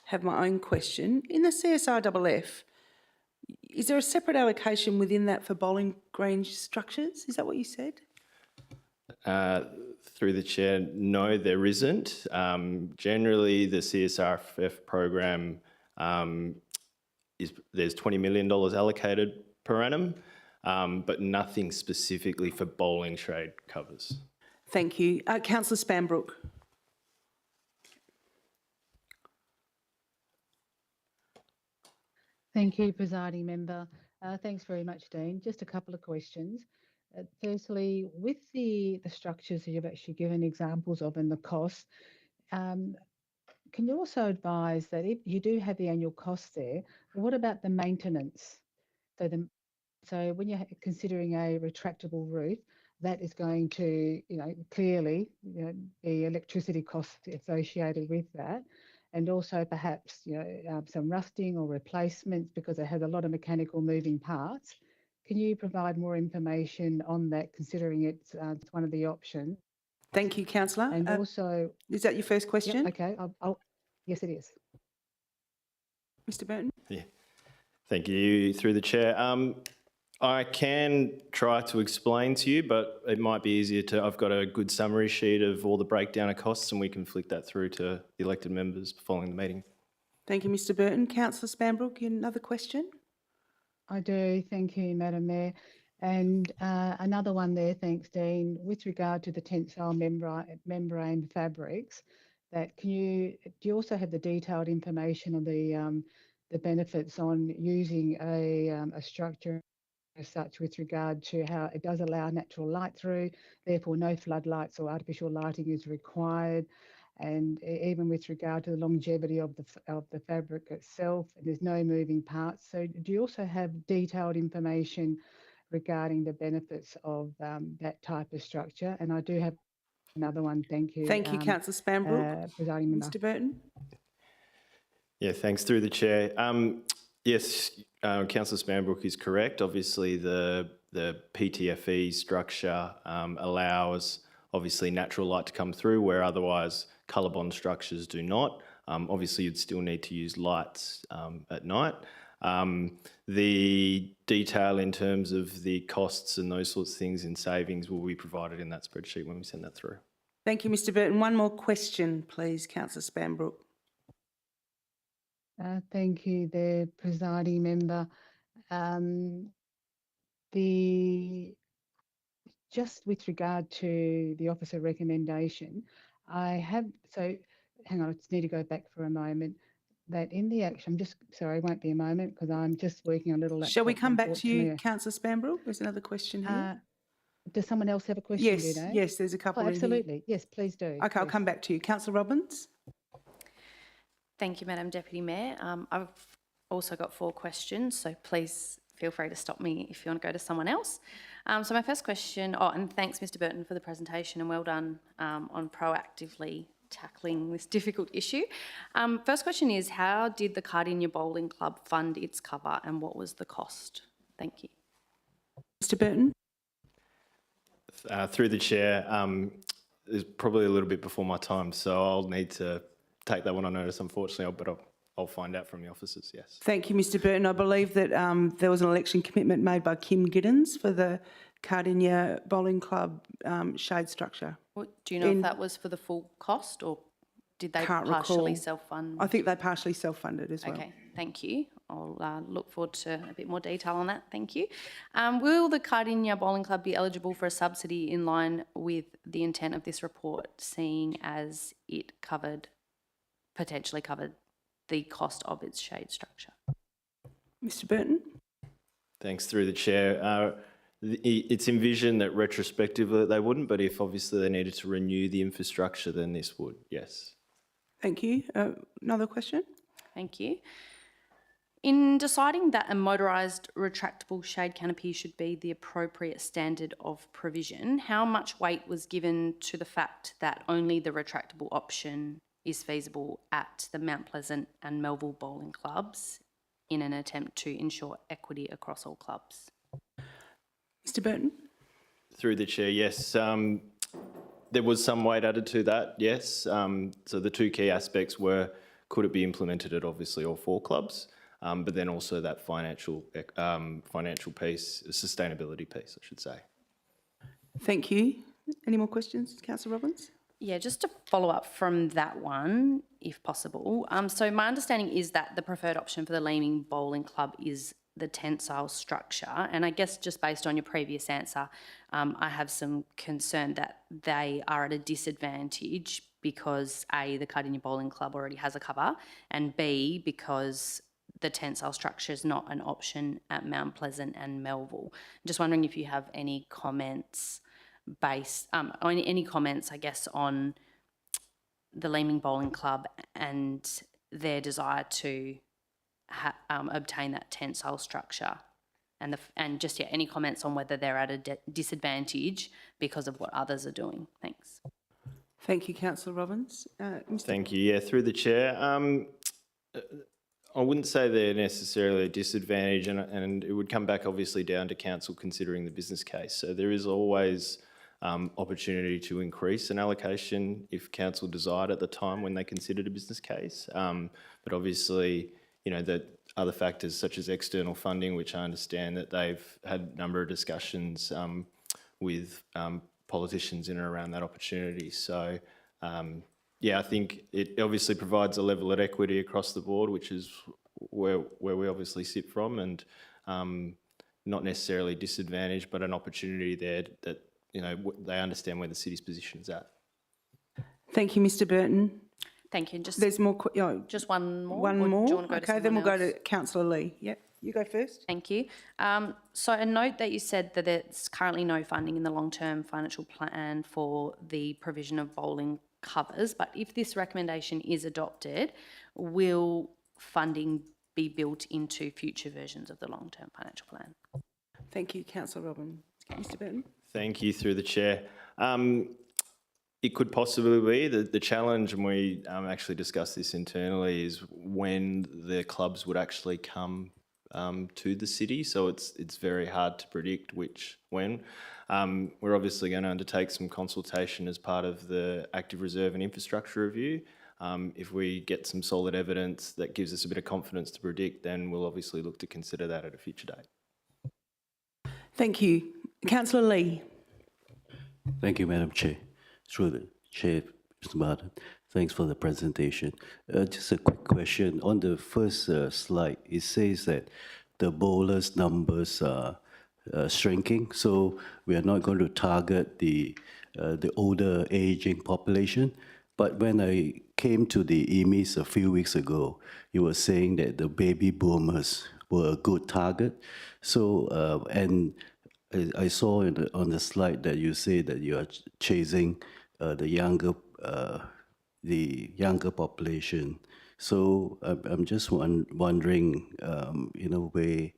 have my own question. In the CSRFF, is there a separate allocation within that for bowling green structures? Is that what you said? Through the chair, no, there isn't. Generally, the CSRFF program there's $20 million allocated per annum, but nothing specifically for bowling shade covers. Thank you. Councillor Spanbrook. Thank you, presiding member. Thanks very much, Dean. Just a couple of questions. Firstly, with the structures that you've actually given examples of and the costs, can you also advise that if you do have the annual costs there, what about the maintenance? So when you're considering a retractable roof, that is going to, clearly, the electricity costs associated with that, and also perhaps, some rusting or replacements because it has a lot of mechanical moving parts. Can you provide more information on that, considering it's one of the options? Thank you, Councillor. And also... Is that your first question? Yep, okay, yes, it is. Mr. Burton? Yeah. Thank you, through the chair. I can try to explain to you, but it might be easier I've got a good summary sheet of all the breakdown of costs and we can flick that through to the elected members following the meeting. Thank you, Mr. Burton. Councillor Spanbrook, another question? I do, thank you, Madam Mayor. And another one there, thanks, Dean, with regard to the tensile membrane fabrics, do you also have the detailed information on the benefits on using a structure as such with regard to how it does allow natural light through, therefore no floodlights or artificial lighting is required. And even with regard to the longevity of the fabric itself, there's no moving parts. So do you also have detailed information regarding the benefits of that type of structure? And I do have another one. Thank you. Thank you, Councillor Spanbrook. Presiding member. Mr Burton? Yeah, thanks. Through the chair. Yes, Councillor Spanbrook is correct. Obviously, the PTFE structure allows obviously natural light to come through where otherwise colour-bond structures do not. Obviously, you'd still need to use lights at night. The detail in terms of the costs and those sorts of things in savings will be provided in that spreadsheet when we send that through. Thank you, Mr Burton. One more question, please, Councillor Spanbrook. Thank you, the presiding member. Just with regard to the officer recommendation, hang on, I just need to go back for a moment. That in the action, sorry, it won't be a moment because I'm just working on a little laptop. Shall we come back to you, unfortunately. Councillor Spanbrook? There's another question here. Does someone else have a question? Yes, do they? yes, there's a couple Oh, in here. absolutely. Yes, please do. Okay, I'll Yes. come back to you. Councillor Robbins? Thank you, Madam Deputy Mayor. I've also got 4 questions, so please feel free to stop me if you want to go to someone else. So my first question, and thanks, Mr Burton, for the presentation and well done on proactively tackling this difficult issue. First question is, how did the Cardinia Bowling Club fund its cover and what was the cost? Thank you. Mr Burton? Through the chair, it's probably a little bit before my time, so I'll need to take that one on notice, unfortunately, but I'll find out from the officers, yes. Thank you, Mr Burton. I believe that there was an election commitment made by Kim Giddens for the Cardinia Bowling Club shade structure. Do you know if that was for the full cost or did they partially self-fund? I think they partially self-funded as well. Okay, thank you. I'll look forward to a bit more detail on that. Thank you. Will the Cardinia Bowling Club be eligible for a subsidy in line with the intent of this report, seeing as it potentially covered the cost of its shade structure? Mr Burton? Thanks. Through the chair. It's envisioned that retrospectively they wouldn't, but if obviously they needed to renew the infrastructure, then this would, yes. Thank you. Another question? Thank you. In deciding that a motorised retractable shade canopy should be the appropriate standard of provision, how much weight was given to the fact that only the retractable option is feasible at the Mount Pleasant and Melville bowling clubs in an attempt to ensure equity across all clubs? Mr Burton? Through the chair, yes. There was some weight added to that, yes. So the 2 key aspects were, could it be implemented at obviously all 4 clubs, but then also that financial piece, sustainability piece, I should say. Thank you. Any more questions, Councillor Robbins? Yeah, just to follow up from that one, if possible. So my understanding is that the preferred option for the Leeming Bowling Club is the tensile structure. And I guess just based on your previous answer, I have some concern that they are at a disadvantage because A, the Cardinia Bowling Club already has a cover, and B, because the tensile structure is not an option at Mount Pleasant and Melville. I'm just wondering if you have any comments any comments, I guess, on the Leeming Bowling Club and their desire to obtain that tensile structure, and any comments on whether they're at a disadvantage because of what others are doing. Thanks. Thank you, Councillor Robbins. Thank you. Yeah, through the chair. I wouldn't say they're necessarily a disadvantage, and it would come back obviously down to council considering the business case. So there is always opportunity to increase an allocation if council desired at the time when they considered a business case. But obviously, the other factors such as external funding, which I understand that they've had a number of discussions with politicians in and around that opportunity. So, yeah, I think it obviously provides a level of equity across the board, which is where we obviously sit from, and not necessarily disadvantaged, but an opportunity there that they understand where the city's position is at. Thank you, Mr Burton. Thank you. Just There's more. just one more. One or more. Do you want to go okay, to then we'll someone go else? to Councillor Lee. Yep. You go first. Thank you. So a note that you said that there's currently no funding in the long-term financial plan for the provision of bowling covers, but if this recommendation is adopted, will funding be built into future versions of the long-term financial plan? Thank you, Councillor Robin. Mr Burton. Thank you, through the chair. It could possibly be. The challenge, and we actually discussed this internally, is when the clubs would actually come to the city. So it's very hard to predict when. We're obviously going to undertake some consultation as part of the Active Reserve and Infrastructure Review. If we get some solid evidence that gives us a bit of confidence to predict, then we'll obviously look to consider that at a future date. Thank you. Councillor Lee. Thank you, Madam Chair. Through the Chair, Mr. Martin, thanks for the presentation. Just a quick question. On the first slide, it says that the bowlers' numbers are shrinking, so we are not going to target the older aging population. But when I came to the EMIS a few weeks ago, you were saying that the baby boomers were a good target. So, and I saw on the slide that you say that you are chasing the younger population. So I'm just wondering, in a way,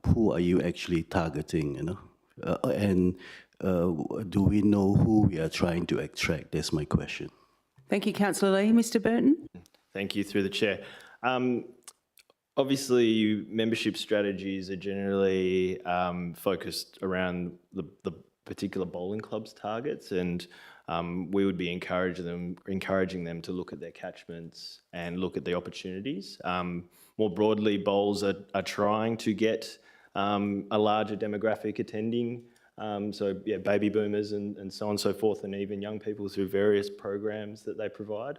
who are you actually targeting? And do we know who we are trying to attract? That's my question. Thank you, Councillor Lee. Mr Burton. Thank you, through the chair. Obviously, membership strategies are generally focused around the particular bowling club's targets, and we would be encouraging them to look at their catchments and look at the opportunities. More broadly, bowls are trying to get a larger demographic attending. So yeah, baby boomers and so on and so forth, and even young people through various programs that they provide.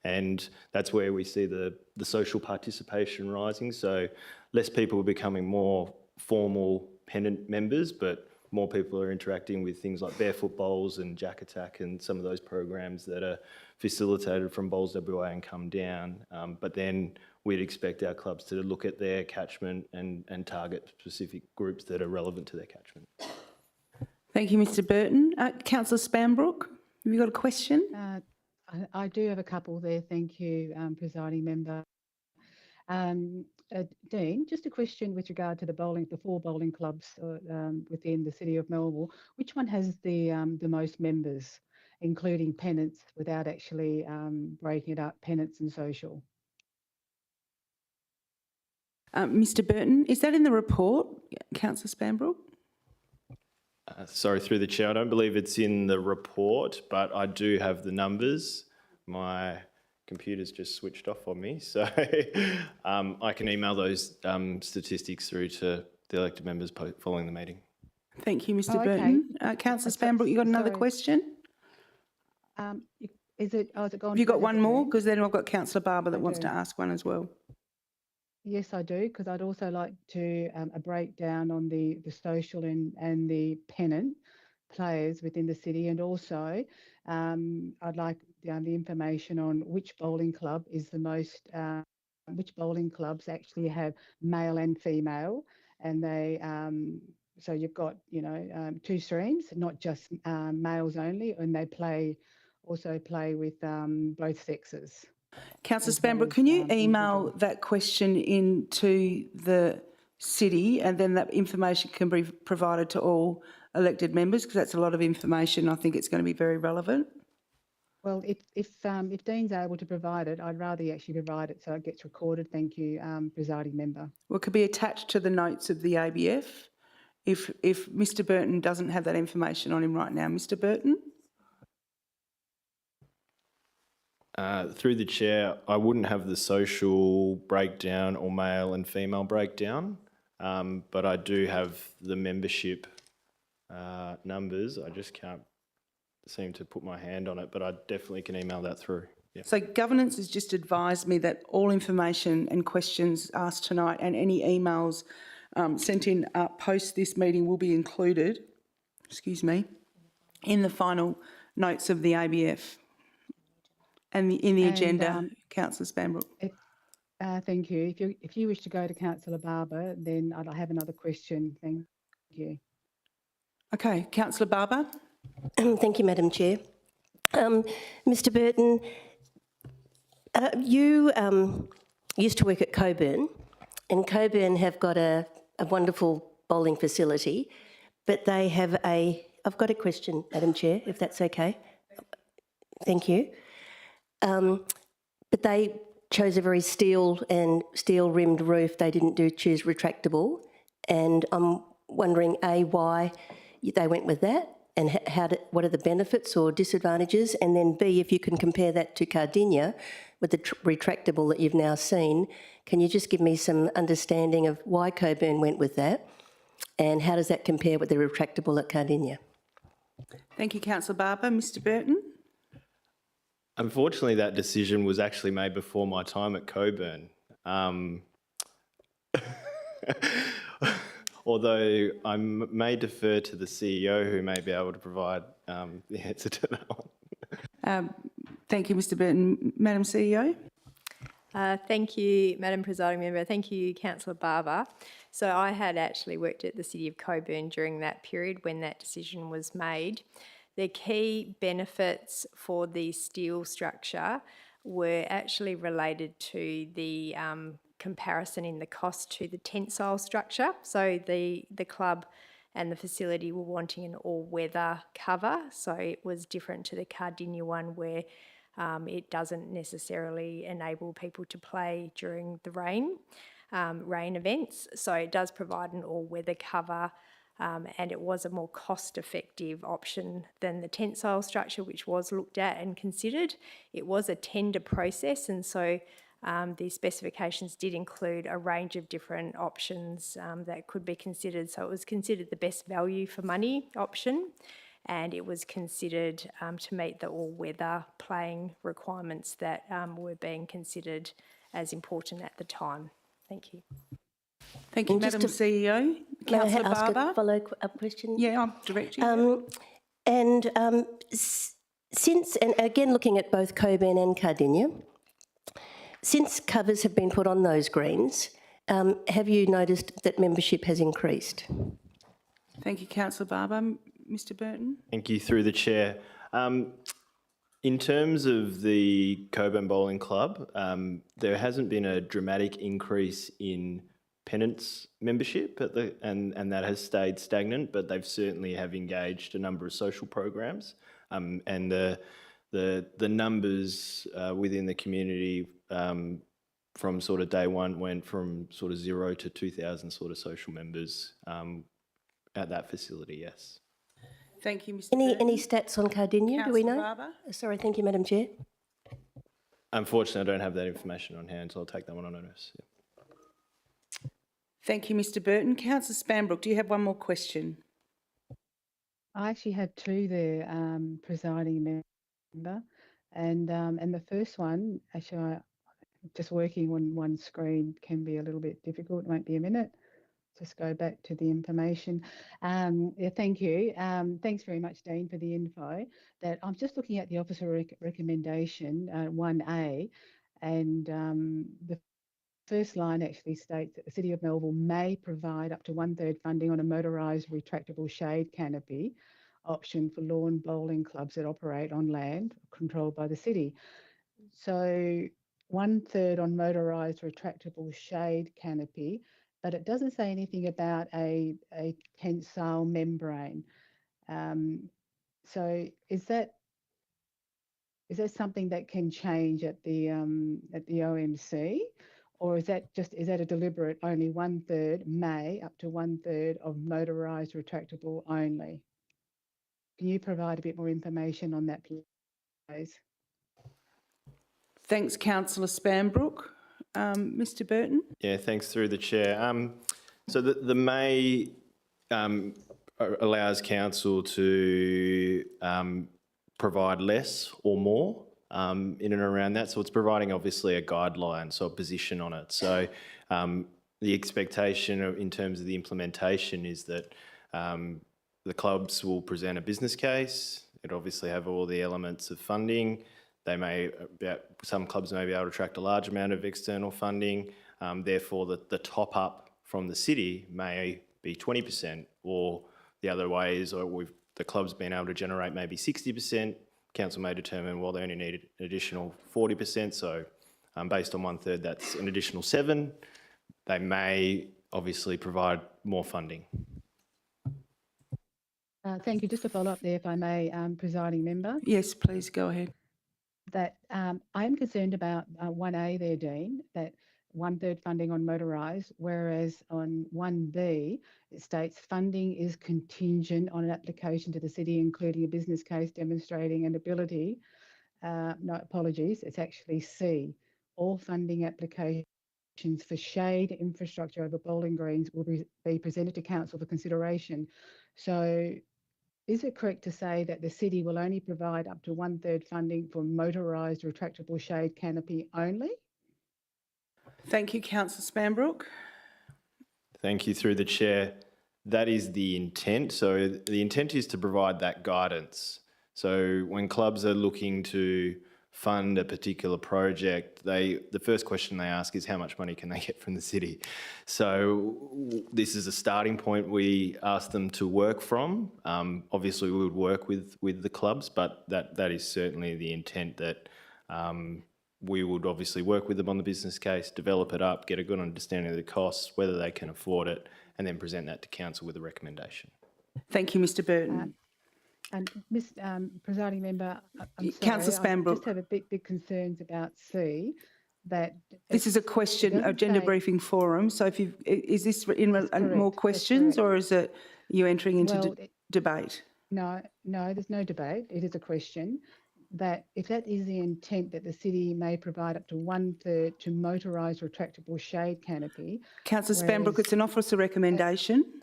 And that's where we see the social participation rising. So less people are becoming more formal pennant members, but more people are interacting with things like barefoot bowls and Jack Attack and some of those programs that are facilitated from Bowls WA and Come Down. But then we'd expect our clubs to look at their catchment and target specific groups that are relevant to their catchment. Thank you, Mr Burton. Councillor Spanbrook, have you got a question? I do have a couple there. Thank you, presiding member. Dean, just a question with regard to the 4 bowling clubs within the city of Melville. Which one has the most members, including pennants, without actually breaking it up, pennants and social? Mr Burton, is that in the report, Councillor Spanbrook? Sorry, through the chair, I don't believe it's in the report, but I do have the numbers. My computer's just switched off on me, so I can email those statistics through to the elected members following the meeting. Thank you, Mr Burton. Councillor Spanbrook, you got another question? Is it gone? Have you got one more? Because then I've got Councillor Barber that wants to ask one as well. Yes, I do, because I'd also like to a breakdown on the social and the pennant players within the city, and also I'd like the information on which bowling club is the most, which bowling clubs actually have male and female, and they so you've got 2 streams, not just males only, and they also play with both sexes. Councillor Spanbrook, can you email that question into the city, and then that information can be provided to all elected members, because that's a lot of information. I think it's going to be very relevant. Well, if Dean's able to provide it, I'd rather he actually provide it so it gets recorded. Thank you, presiding member. Well, it could be attached to the notes of the ABF if Mr Burton doesn't have that information on him right now. Mr Burton? Through the chair, I wouldn't have the social breakdown or male and female breakdown, but I do have the membership numbers. I just can't seem to put my hand on it, but I definitely can email that through. Yeah. So governance has just advised me that all information and questions asked tonight and any emails sent in post this meeting will be included, in the final notes of the ABF and in the agenda, Councillor Spanbrook. Thank you. If you wish to go to Councillor Barber, then I'd have another question. Thank you. Okay, Councillor Barber. Thank you, Madam Chair. Mr Burton, you used to work at Coburn, and Coburn have got a wonderful bowling facility, but they have I've got a question, Madam Chair, if that's okay. Thank you. But they chose a very steel-rimmed roof. They didn't choose retractable, and I'm wondering, A, why they went with that, and what are the benefits or disadvantages, and then B, if you can compare that to Cardinia with the retractable that you've now seen, can you just give me some understanding of why Coburn went with that, and how does that compare with the retractable at Cardinia? Thank you, Councillor Barber. Mr Burton. Unfortunately, that decision was actually made before my time at Coburn. Although I may defer to the CEO, who may be able to provide the answer to that one. Thank you, Mr Burton. Madam CEO. Thank you, Madam Presiding Member. Thank you, Councillor Barber. So I had actually worked at the City of Coburn during that period when that decision was made. The key benefits for the steel structure were actually related to the comparison in the cost to the tensile structure. So the club and the facility were wanting an all-weather cover, so it was different to the Cardinia one where it doesn't necessarily enable people to play during the rain events. So it does provide an all-weather cover, and it was a more cost-effective option than the tensile structure, which was looked at and considered. It was a tender process, and so the specifications did include a range of different options that could be considered. So it was considered the best value for money option, and it was considered to meet the all-weather playing requirements that were being considered as important at the time. Thank you. Thank you, Madam CEO. Councillor Barber. May I ask a follow-up question? Yeah, I'll direct you. Since, and again looking at both Coburn and Cardinia, since covers have been put on those greens, have you noticed that membership has increased? Thank you, Councillor Barber. Mr Burton. Thank you, through the chair. In terms of the Coburn Bowling Club, there hasn't been a dramatic increase in pennants membership and that has stayed stagnant, but they've certainly have engaged a number of social programs, and the numbers within the community from sort of day one went from sort of 0 to 2,000 sort of social members at that facility, yes. Thank you, Mr Any stats on Cardinia, do we know? Barber. Sorry, thank you, Madam Chair. Unfortunately, I don't have that information on hand, so I'll take that one on notice. Yeah. Thank you, Mr Burton. Councillor Spanbrook, do you have one more question? I actually had two there, presiding member, and the first one, actually, just working on one screen can be a little bit difficult. It won't be a minute. Just go back to the information. Yeah, thank you. Thanks very much, Dean, for the info. That I'm just looking at the officer recommendation 1A, and the first line actually states that the City of Melville may provide up to 1/3 funding on a motorised retractable shade canopy option for lawn bowling clubs that operate on land controlled by the city. So 1/3 on motorised retractable shade canopy, but it doesn't say anything about a tensile membrane. So is that something that can change at the OMC, or is that a deliberate only 1/3 may up to 1/3 of motorised retractable only? Can you provide a bit more information on that, please? Thanks, Councillor Spanbrook. Mr Burton. Yeah, thanks, through the chair. So the may allows council to provide less or more in and around that. So it's providing obviously a guideline, so a position on it. So the expectation in terms of the implementation is that the clubs will present a business case. It obviously have all the elements of funding. some clubs may be able to attract a large amount of external funding. Therefore, the top up from the city may be 20%, or the other way is, the club's been able to generate maybe 60%. Council may determine, well, they only need an additional 40%. So, based on 1/3, that's an additional 7. They may obviously provide more funding. Thank you. Just to follow up there, if I may, presiding member, Yes, please go ahead. that I am concerned about 1A there, Dean, that 1/3 funding on motorised, whereas on 1B, it states funding is contingent on an application to the city, including a business case demonstrating an ability. No, apologies, it's actually C. All funding applications for shade infrastructure over bowling greens will be presented to council for consideration. So is it correct to say that the city will only provide up to 1/3 funding for motorised retractable shade canopy only? Thank you, Councillor Spanbrook. Thank you, through the chair. That is the intent. So the intent is to provide that guidance. So when clubs are looking to fund a particular project, the first question they ask is how much money can they get from the city? So this is a starting point we ask them to work from. Obviously, we would work with the clubs, but that is certainly the intent, that we would obviously work with them on the business case, develop it up, get a good understanding of the costs, whether they can afford it, and then present that to council with a recommendation. Thank you, Mr Burton. And Ms. Presiding member, I'm sorry, Councillor I Spanbrook. just have a big concerns about C. That This is a question, agenda briefing forum. So if you is this more questions, or is it you entering into debate? No, there's no debate. It is a question. That if that is the intent, that the city may provide up to 1/3 to motorised retractable shade canopy. Councillor Spanbrook, it's an officer recommendation.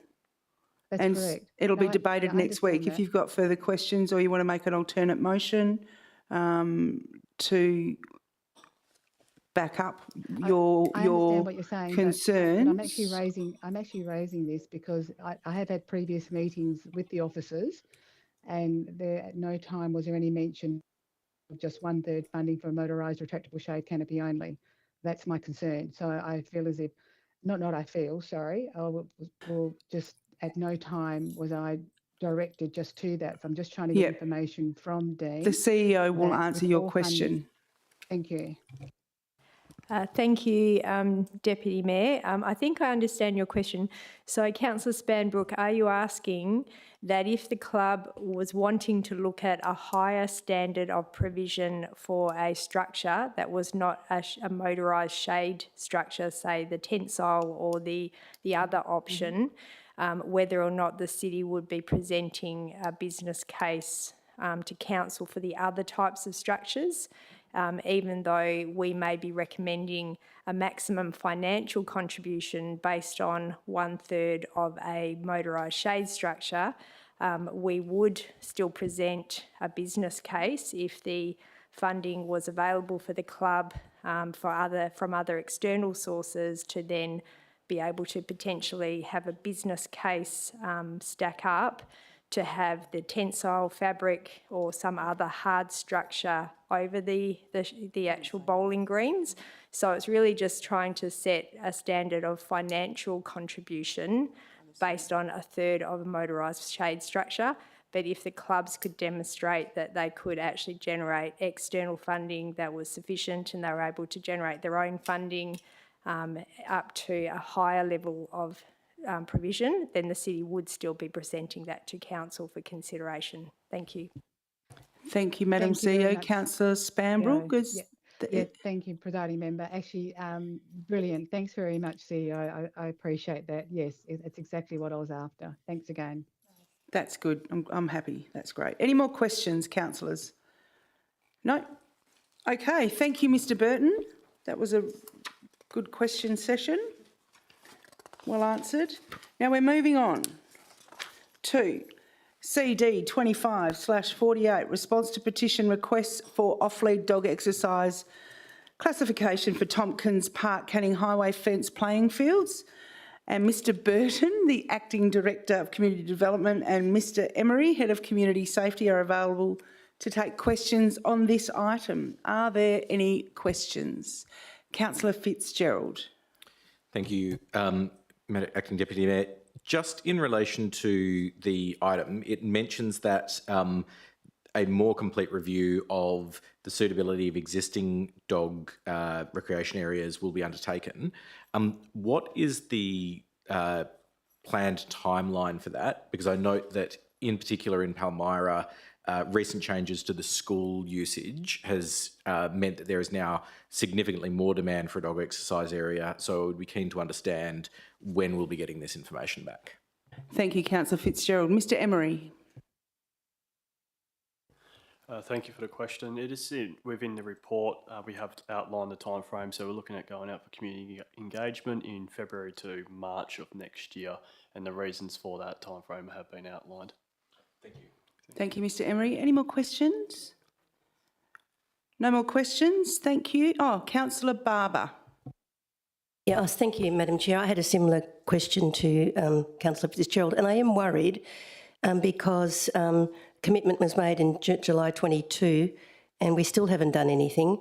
That's and correct. it'll be No, debated I next week. understand If you've got further questions or you want to make an alternate motion to back up your I understand what you're saying, concerns. but I'm actually raising this because I have had previous meetings with the officers, and there at no time was there any mention of just 1/3 funding for a motorised retractable shade canopy only. That's my concern. So I feel as if, sorry, I will just at no time was I directed just to that. So I'm just trying to get information from Dean. The CEO will answer your question. Thank you. Thank you, Deputy Mayor. I think I understand your question. So, Councillor Spanbrook, are you asking that if the club was wanting to look at a higher standard of provision for a structure that was not a motorised shade structure, say the tensile or the other option, whether or not the city would be presenting a business case to council for the other types of structures? Even though we may be recommending a maximum financial contribution based on 1/3 of a motorised shade structure, we would still present a business case if the funding was available for the club from other external sources to then be able to potentially have a business case stack up to have the tensile fabric or some other hard structure over the actual bowling greens. So it's really just trying to set a standard of financial contribution based on 1/3 of a motorised shade structure. But if the clubs could demonstrate that they could actually generate external funding that was sufficient and they were able to generate their own funding up to a higher level of provision, then the city would still be presenting that to council for consideration. Thank you. Thank you, Madam CEO. Councillor Spanbrook. Thank you, Presiding Member. Actually, brilliant. Thanks very much, CEO. I appreciate that. Yes, it's exactly what I was after. Thanks again. That's good. I'm happy. That's great. Any more questions, councillors? No? Okay. Thank you, Mr Burton. That was a good question session. Well answered. Now we're moving on to CD 25/48, response to petition requests for off-lead dog exercise classification for Tompkins Park Canning Highway fence playing fields. And Mr Burton, the Acting Director of Community Development, and Mr Emery, Head of Community Safety, are available to take questions on this item. Are there any questions? Councillor Fitzgerald. Thank you, Acting Deputy Mayor. Just in relation to the item, it mentions that a more complete review of the suitability of existing dog recreation areas will be undertaken. What is the planned timeline for that? Because I note that in particular in Palmyra, recent changes to the school usage has meant that there is now significantly more demand for a dog exercise area. So I would be keen to understand when we'll be getting this information back. Thank you, Councillor Fitzgerald. Mr Emery. Thank you for the question. It is within the report. We have outlined the timeframe, so we're looking at going out for community engagement in February to March of next year, and the reasons for that timeframe have been outlined. Thank you. Thank you, Mr Emery. Any more questions? No more questions? Thank you. Oh, Councillor Barber. Yes, thank you, Madam Chair. I had a similar question to Councillor Fitzgerald, and I am worried because commitment was made in July 22 and we still haven't done anything.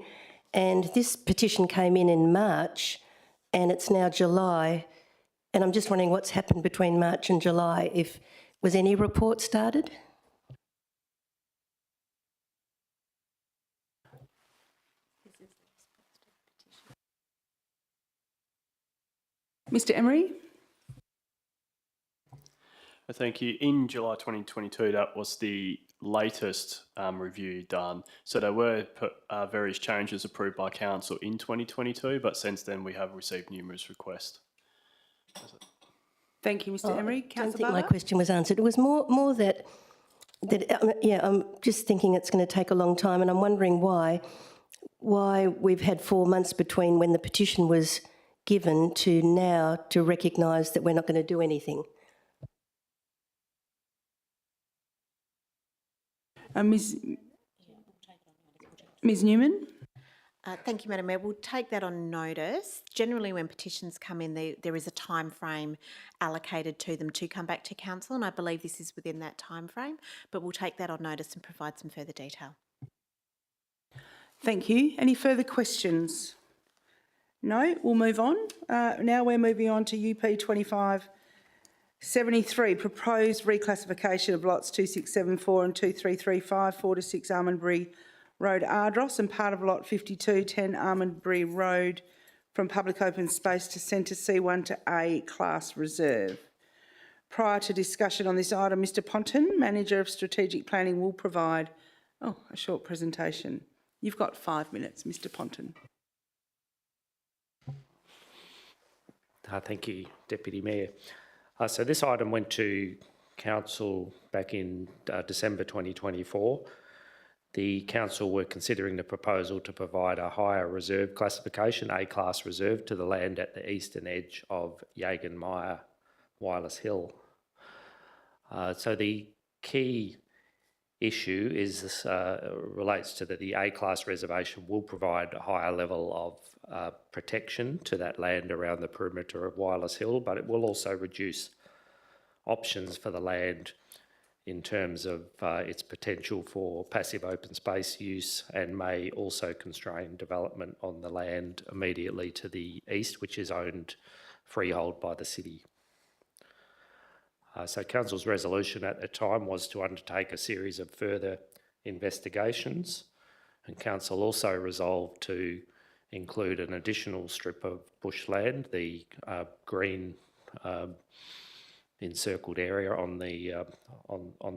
And this petition came in March and it's now July, and I'm just wondering what's happened between March and July. Was any report started? Mr Emery. Thank you. In July 2022, that was the latest review done. So there were various changes approved by Council in 2022, but since then we have received numerous requests. Thank you, Mr Emery. I don't think my question was answered. It was more that I'm just thinking it's going to take a long time, and I'm wondering why we've had 4 months between when the petition was given to now to recognise that we're not going to do anything. Ms Newman. Thank you, Madam Mayor. We'll take that on notice. Generally, when petitions come in, there is a time frame allocated to them to come back to Council, and I believe this is within that time frame, but we'll take that on notice and provide some further detail. Thank you. Any further questions? No? We'll move on. Now we're moving on to UP 2573, proposed reclassification of lots 2674 and 2335, 4 to 6 Almondbury Road, Ardross, and part of lot 5210 Almondbury Road from public open space to centre C1 to A class reserve. Prior to discussion on this item, Mr Ponton, Manager of Strategic Planning, will provide a short presentation. You've got 5 minutes, Mr Ponton. Thank you, Deputy Mayor. So this item went to Council back in December 2024. The Council were considering the proposal to provide a higher reserve classification, A-class reserve, to the land at the eastern edge of Yagan Wireless Hill. So the key issue is relates to that the A-class reservation will provide a higher level of protection to that land around the perimeter of Wireless Hill, but it will also reduce options for the land in terms of its potential for passive open space use, and may also constrain development on the land immediately to the east, which is owned freehold by the city. So Council's resolution at the time was to undertake a series of further investigations, and Council also resolved to include an additional strip of bushland, the green encircled area on the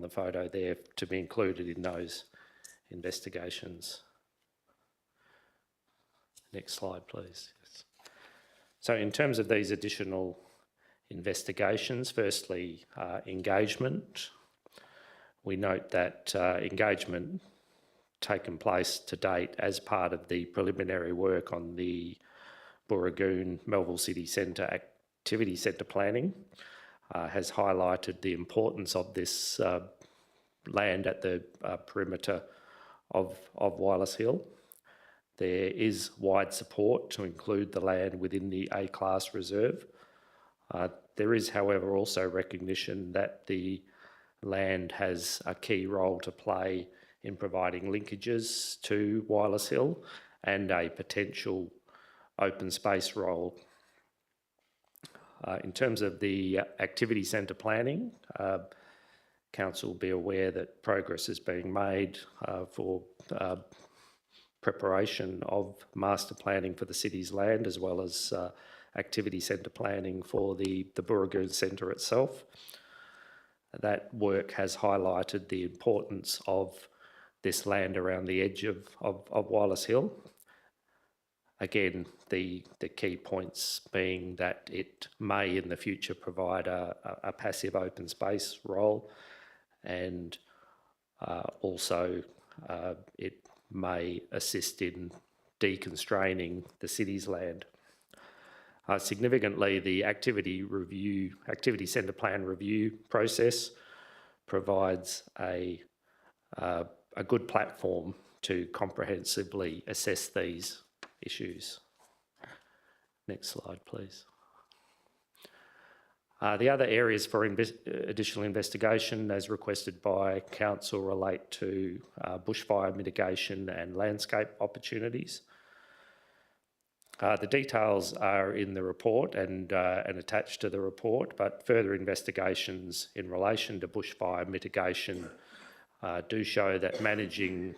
photo there, to be included in those investigations. Next slide, please. Yes. So in terms of these additional investigations, firstly, engagement. We note that engagement taken place to date as part of the preliminary work on the Burragoon Melville City Centre Activity Centre planning has highlighted the importance of this land at the perimeter of Wireless Hill. There is wide support to include the land within the A-class reserve. There is, however, also recognition that the land has a key role to play in providing linkages to Wireless Hill and a potential open space role. In terms of the activity centre planning, Council will be aware that progress is being made for preparation of master planning for the city's land, as well as activity centre planning for the Burragoon Centre itself. That work has highlighted the importance of this land around the edge of Wireless Hill. Again, the key points being that it may in the future provide a passive open space role, and also it may assist in deconstraining the city's land. Significantly, the activity centre plan review process provides a good platform to comprehensively assess these issues. Next slide, please. The other areas for additional investigation, as requested by Council, relate to bushfire mitigation and landscape opportunities. The details are in the report and attached to the report, but further investigations in relation to bushfire mitigation do show that managing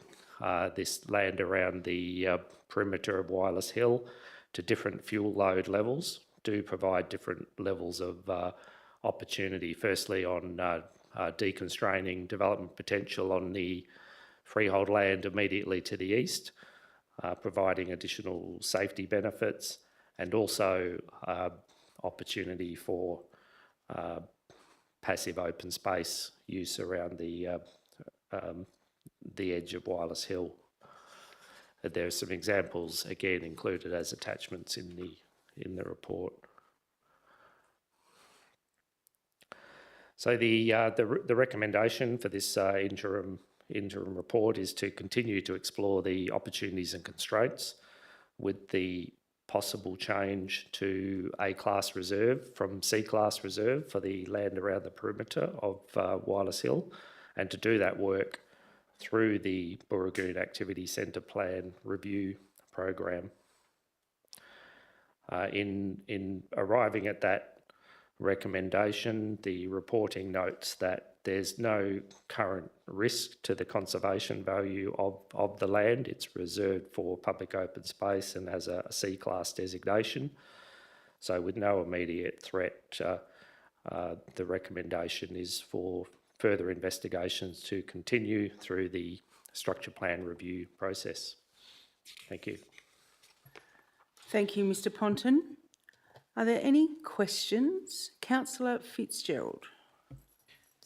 this land around the perimeter of Wireless Hill to different fuel load levels do provide different levels of opportunity. Firstly, on deconstraining development potential on the freehold land immediately to the east, providing additional safety benefits, and also opportunity for passive open space use around the edge of Wireless Hill. There are some examples again included as attachments in the report. So the recommendation for this interim report is to continue to explore the opportunities and constraints with the possible change to A-class reserve from C-class reserve for the land around the perimeter of Wireless Hill, and to do that work through the Burragoon Activity Centre Plan Review Program. In arriving at that recommendation, the reporting notes that there's no current risk to the conservation value of the land. It's reserved for public open space and has a C-class designation. So with no immediate threat, the recommendation is for further investigations to continue through the structure plan review process. Thank you. Thank you, Mr Ponton. Are there any questions? Councillor Fitzgerald.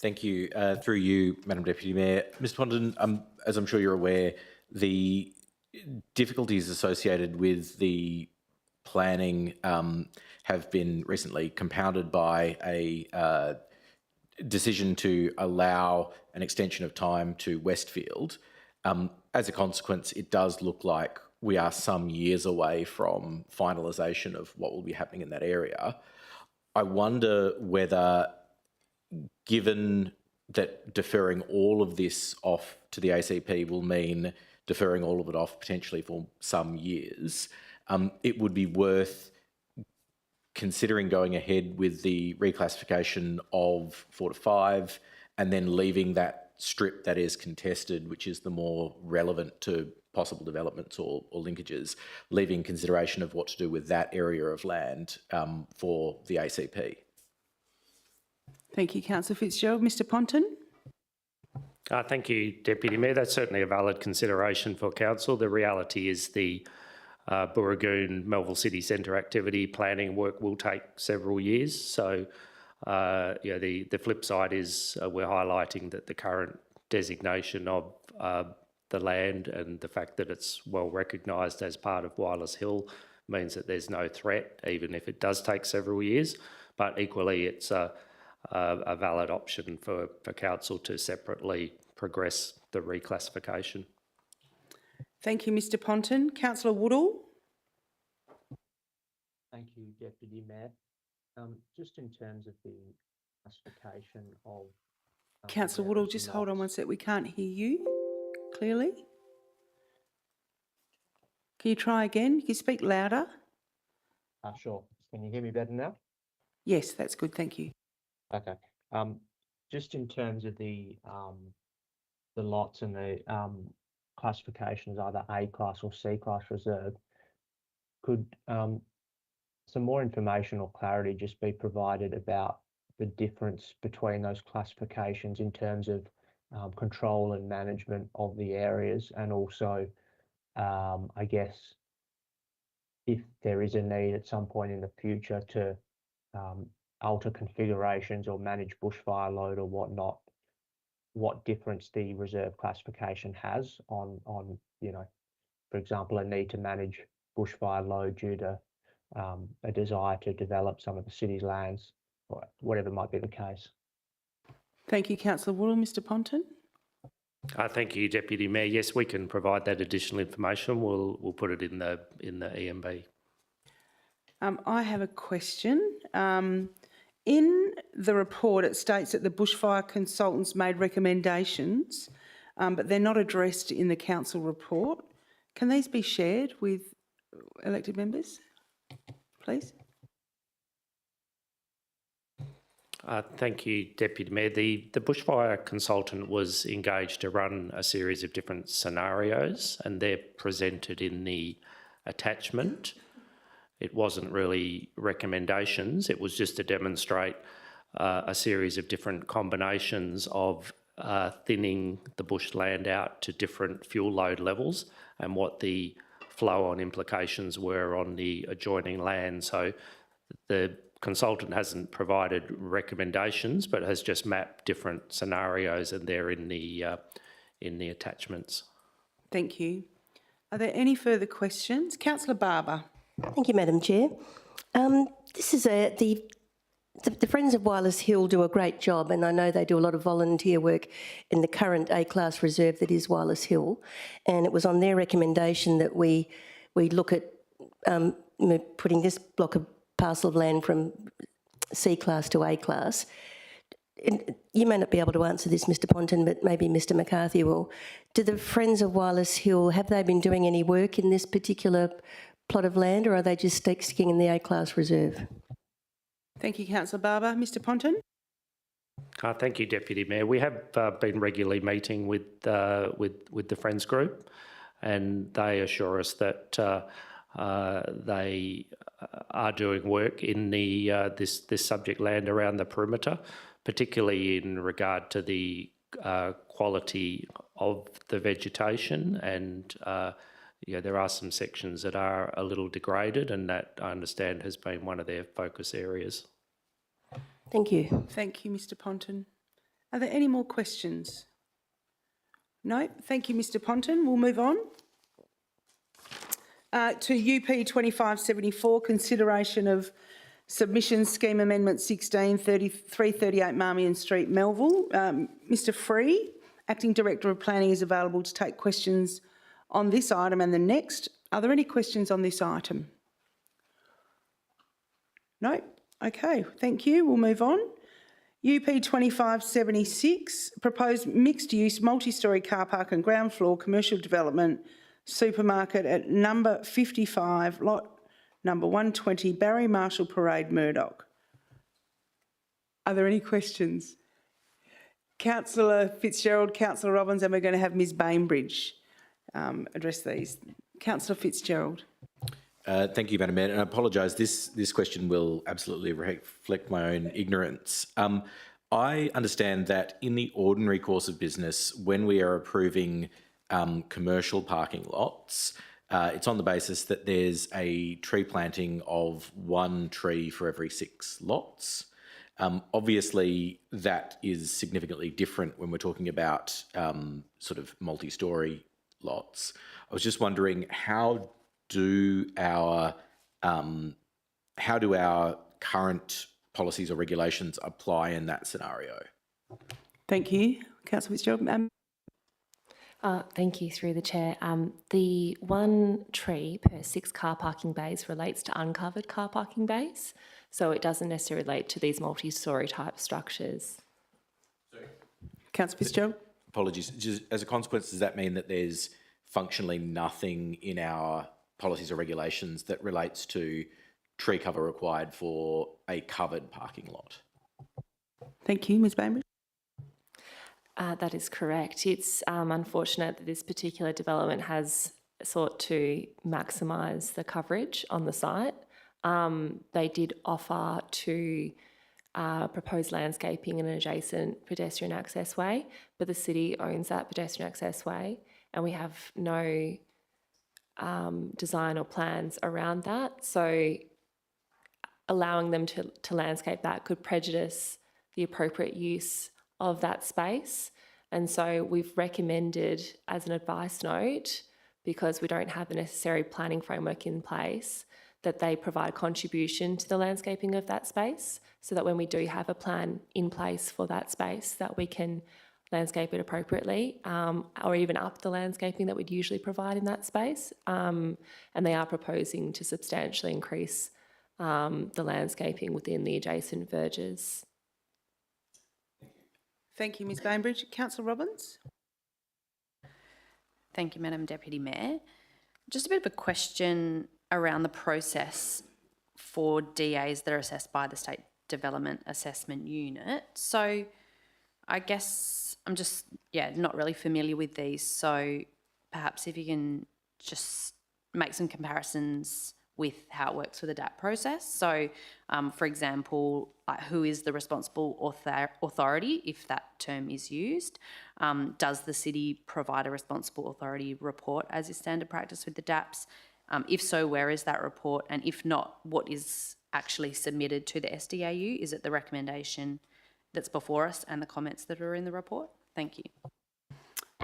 Thank you. Through you, Madam Deputy Mayor. Mr Ponton, as I'm sure you're aware, the difficulties associated with the planning have been recently compounded by a decision to allow an extension of time to Westfield. As a consequence, it does look like we are some years away from finalisation of what will be happening in that area. I wonder whether, given that deferring all of this off to the ACP will mean deferring all of it off potentially for some years, it would be worth considering going ahead with the reclassification of 4 to 5 and then leaving that strip that is contested, which is the more relevant to possible developments or linkages, leaving consideration of what to do with that area of land for the ACP. Thank you, Councillor Fitzgerald. Mr Ponton. Thank you, Deputy Mayor. That's certainly a valid consideration for Council. The reality is the Burragoon Melville City Centre activity planning work will take several years. So the flip side is we're highlighting that the current designation of the land and the fact that it's well recognised as part of Wireless Hill means that there's no threat, even if it does take several years. But equally, it's a valid option for Council to separately progress the reclassification. Thank you, Mr Ponton. Councillor Woodall. Thank you, Deputy Mayor. Just in terms of the classification of... Councillor Woodall, just hold on one sec. We can't hear you clearly? Can you try again? Can you speak louder? Sure. Can you hear me better now? Yes, that's good, thank you. Okay. Just in terms of the lots and the classifications, either A class or C class reserve, could some more information or clarity just be provided about the difference between those classifications in terms of control and management of the areas, and also, I guess, if there is a need at some point in the future to alter configurations or manage bushfire load or whatnot, what difference the reserve classification has on for example, a need to manage bushfire load due to a desire to develop some of the city's lands, or whatever might be the case. Thank you, Councillor Woodall. Mr Ponton? Thank you, Deputy Mayor. Yes, we can provide that additional information. We'll put it in the EMB. I have a question. In the report, it states that the bushfire consultants made recommendations, but they're not addressed in the council report. Can these be shared with elected members, please? Thank you, Deputy Mayor. The bushfire consultant was engaged to run a series of different scenarios, and they're presented in the attachment. It wasn't really recommendations, it was just to demonstrate a series of different combinations of thinning the bushland out to different fuel load levels and what the flow-on implications were on the adjoining land. So the consultant hasn't provided recommendations, but has just mapped different scenarios, and they're in the attachments. Thank you. Are there any further questions? Councillor Barber. Thank you, Madam Chair. This is the Friends of Wireless Hill do a great job, and I know they do a lot of volunteer work in the current A-class reserve that is Wireless Hill, and it was on their recommendation that we look at putting this block of parcel of land from C-class to A-class. You may not be able to answer this, Mr Ponton, but maybe Mr McCarthy will. Do the Friends of Wireless Hill, have they been doing any work in this particular plot of land, or are they just sticking in the A-class reserve? Thank you, Councillor Barber. Mr Ponton? Thank you, Deputy Mayor. We have been regularly meeting with the Friends group, and they assure us that they are doing work in this subject land around the perimeter, particularly in regard to the quality of the vegetation, and there are some sections that are a little degraded, and that I understand has been one of their focus areas. Thank you. Thank you, Mr Ponton. Are there any more questions? No? Thank you, Mr Ponton. We'll move on to UP 2574, consideration of submission scheme amendment 16, 338 Marmion Street, Melville. Mr Free, Acting Director of Planning, is available to take questions on this item and the next. Are there any questions on this item? No? Okay, thank you. We'll move on. UP 2576, proposed mixed-use multi-storey car park and ground floor commercial development supermarket at number 55, lot number 120, Barry Marshall Parade, Murdoch. Are there any questions? Councillor Fitzgerald, Councillor Robbins, and we're going to have Ms Bainbridge address these. Councillor Fitzgerald. Thank you, Madam Mayor, and I apologise. This question will absolutely reflect my own ignorance. I understand that in the ordinary course of business, when we are approving commercial parking lots, it's on the basis that there's a tree planting of 1 tree for every 6 lots. Obviously, that is significantly different when we're talking about sort of multi-storey lots. I was just wondering, how do our current policies or regulations apply in that scenario? Thank you. Councillor Fitzgerald. Thank you, through the chair. The 1 tree per 6 car parking bays relates to uncovered car parking bays, so it doesn't necessarily relate to these multi-storey type structures. Councillor Fitzgerald. apologies, just as a consequence, does that mean that there's functionally nothing in our policies or regulations that relates to tree cover required for a covered parking lot? Thank you, Ms Bainbridge. That is correct. It's unfortunate that this particular development has sought to maximise the coverage on the site. They did offer to propose landscaping in an adjacent pedestrian access way, but the city owns that pedestrian access way and we have no design or plans around that. So allowing them to landscape that could prejudice the appropriate use of that space. And so we've recommended as an advice note, because we don't have the necessary planning framework in place, that they provide contribution to the landscaping of that space, so that when we do have a plan in place for that space, that we can landscape it appropriately, or even up the landscaping that we'd usually provide in that space. And they are proposing to substantially increase the landscaping within the adjacent verges. Thank you, Ms Bainbridge. Councillor Robbins. Thank you, Madam Deputy Mayor. Just a bit of a question around the process for DAs that are assessed by the State Development Assessment Unit. So I guess I'm just, not really familiar with these. So perhaps if you can just make some comparisons with how it works with the DAP process. So, for example, who is the responsible authority, if that term is used? Does the city provide a responsible authority report as is standard practice with the DAPs? If so, where is that report? And if not, what is actually submitted to the SDAU? Is it the recommendation that's before us and the comments that are in the report? Thank you.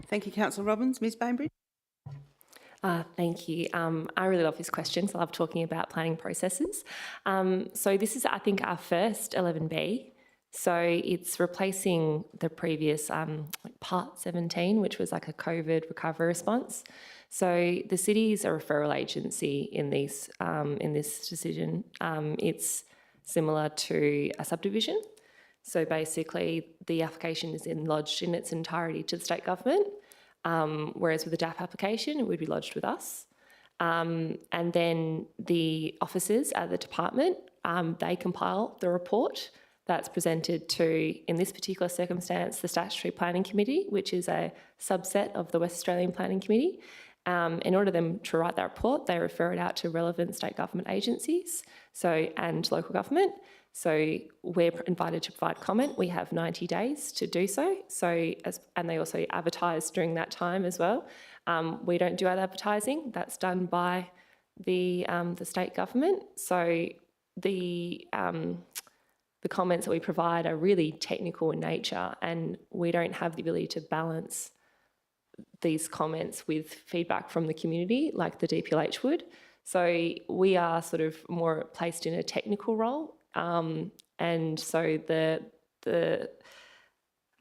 Thank you, Councillor Robbins. Ms Bainbridge. Thank you. I really love this question, so I love talking about planning processes. So this is, I think, our first 11B. So it's replacing the previous Part 17, which was like a COVID recovery response. So the city is a referral agency in this decision. It's similar to a subdivision. So basically, the application is lodged in its entirety to the state government. Whereas with the DAP application, it would be lodged with us. And then the officers at the department, they compile the report that's presented to, in this particular circumstance, the Statutory Planning Committee, which is a subset of the West Australian Planning Committee. In order for them to write that report, they refer it out to relevant state government agencies and local government. So we're invited to provide comment. We have 90 days to do so. And they also advertise during that time as well. We don't do our advertising. That's done by the state government. So the comments that we provide are really technical in nature, and we don't have the ability to balance these comments with feedback from the community like the DPLH would. So we are sort of more placed in a technical role. And so the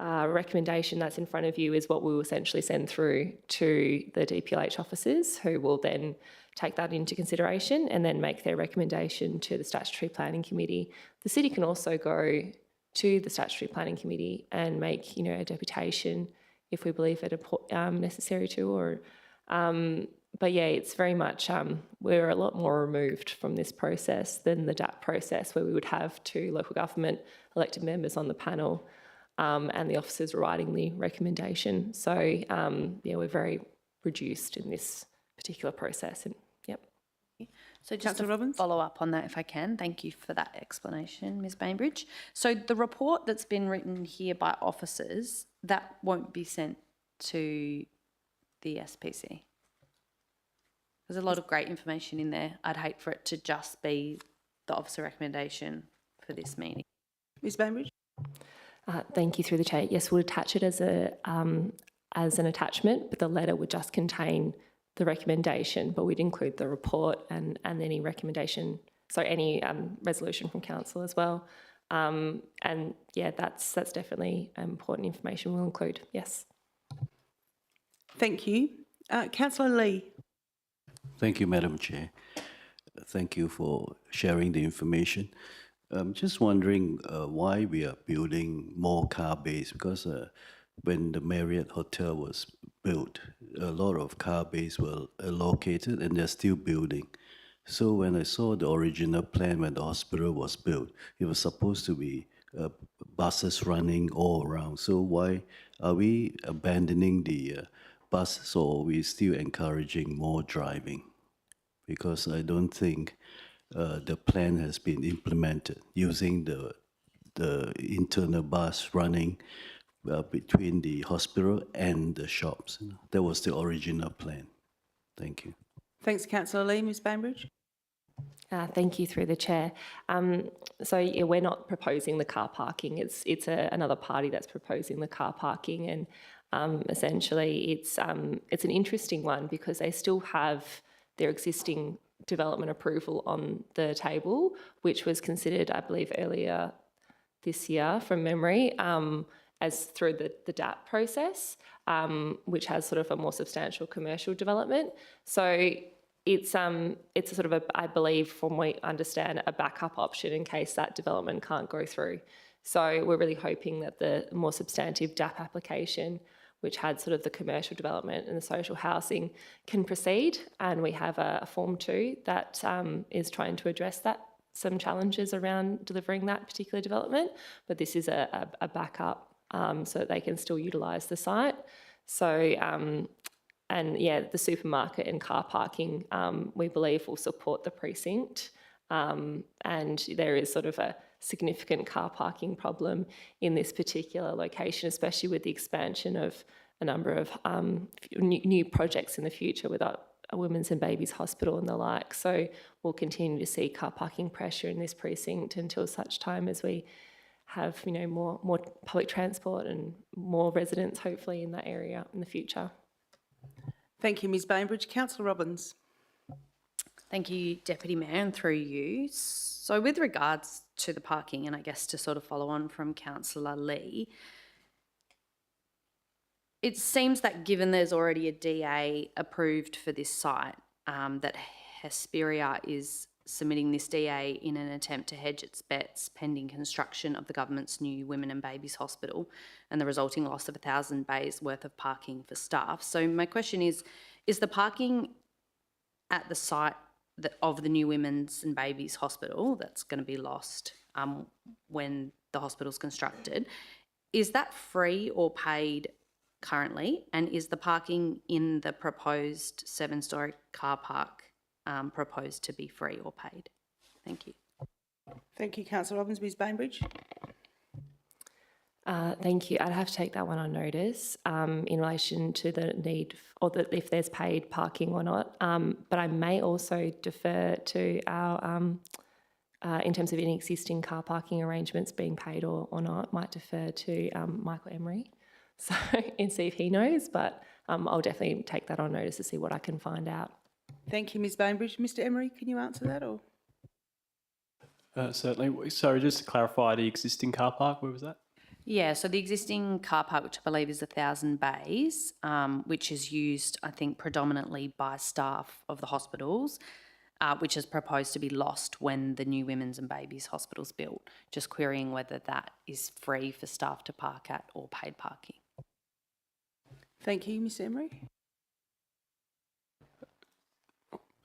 recommendation that's in front of you is what we will essentially send through to the DPLH officers, who will then take that into consideration and then make their recommendation to the Statutory Planning Committee. The city can also go to the Statutory Planning Committee and make, a deputation if we believe it necessary to, but yeah, it's very much, we're a lot more removed from this process than the DAP process, where we would have two local government elected members on the panel and the officers writing the recommendation. So we're very reduced in this particular process. And So just to follow up on that, if I can, thank you for that explanation, Ms Bainbridge. So the report that's been written here by officers, that won't be sent to the SPC? There's a lot of great information in there. I'd hate for it to just be the officer recommendation for this meeting. Ms Bainbridge. Thank you, through the chair. Yes, we'll attach it as an attachment, but the letter would just contain the recommendation, but we'd include the report and any recommendation, any resolution from council as well. And yeah, that's definitely important information we'll include, yes. Thank you. Councillor Lee. Thank you, Madam Chair. Thank you for sharing the information. I'm just wondering why we are building more car bays, because when the Marriott Hotel was built, a lot of car bays were located and they're still building. So when I saw the original plan when the hospital was built, it was supposed to be buses running all around. So why are we abandoning the buses, or are we still encouraging more driving? Because I don't think the plan has been implemented using the internal bus running between the hospital and the shops. That was the original plan. Thank you. Thanks, Councillor Lee. Ms Bainbridge? Thank you, through the chair. So yeah, we're not proposing the car parking. It's another party that's proposing the car parking, and essentially it's an interesting one because they still have their existing development approval on the table, which was considered, I believe, earlier this year from memory, as through the DAP process, which has sort of a more substantial commercial development. So it's a sort of I believe, from what we understand, a backup option in case that development can't go through. So we're really hoping that the more substantive DAP application, which had sort of the commercial development and the social housing, can proceed. And we have a Form 2 that is trying to address some challenges around delivering that particular development. But this is a backup so that they can still utilise the site. So, and yeah, the supermarket and car parking, we believe, will support the precinct. And there is sort of a significant car parking problem in this particular location, especially with the expansion of a number of new projects in the future with a women's and babies hospital and the like. So we'll continue to see car parking pressure in this precinct until such time as we have, more public transport and more residents, hopefully, in that area in the future. Thank you, Ms Bainbridge. Councillor Robbins? Thank you, Deputy Mayor, and through you. So with regards to the parking, and I guess to sort of follow on from Councillor Lee, it seems that given there's already a DA approved for this site, that Hesperia is submitting this DA in an attempt to hedge its bets pending construction of the government's new Women and Babies Hospital and the resulting loss of 1,000 bays worth of parking for staff. So my question is the parking at the site of the new Women's and Babies Hospital that's going to be lost when the hospital's constructed, is that free or paid currently? And is the parking in the proposed 7-storey car park proposed to be free or paid? Thank you. Thank you, Councillor Robbins. Ms Bainbridge? Thank you. I'd have to take that one on notice in relation to the need or if there's paid parking or not. But I may also defer to our, in terms of any existing car parking arrangements being paid or not, might defer to Michael Emery so, and see if he knows. But I'll definitely take that on notice to see what I can find out. Thank you, Ms Bainbridge. Mr Emery, can you answer that? Or Certainly. Sorry, just to clarify, the existing car park, where was that? Yeah, so the existing car park, which I believe is 1,000 bays, which is used, I think, predominantly by staff of the hospitals, which is proposed to be lost when the new Women's and Babies Hospital's built. Just querying whether that is free for staff to park at or paid parking. thank you, Mr Emery.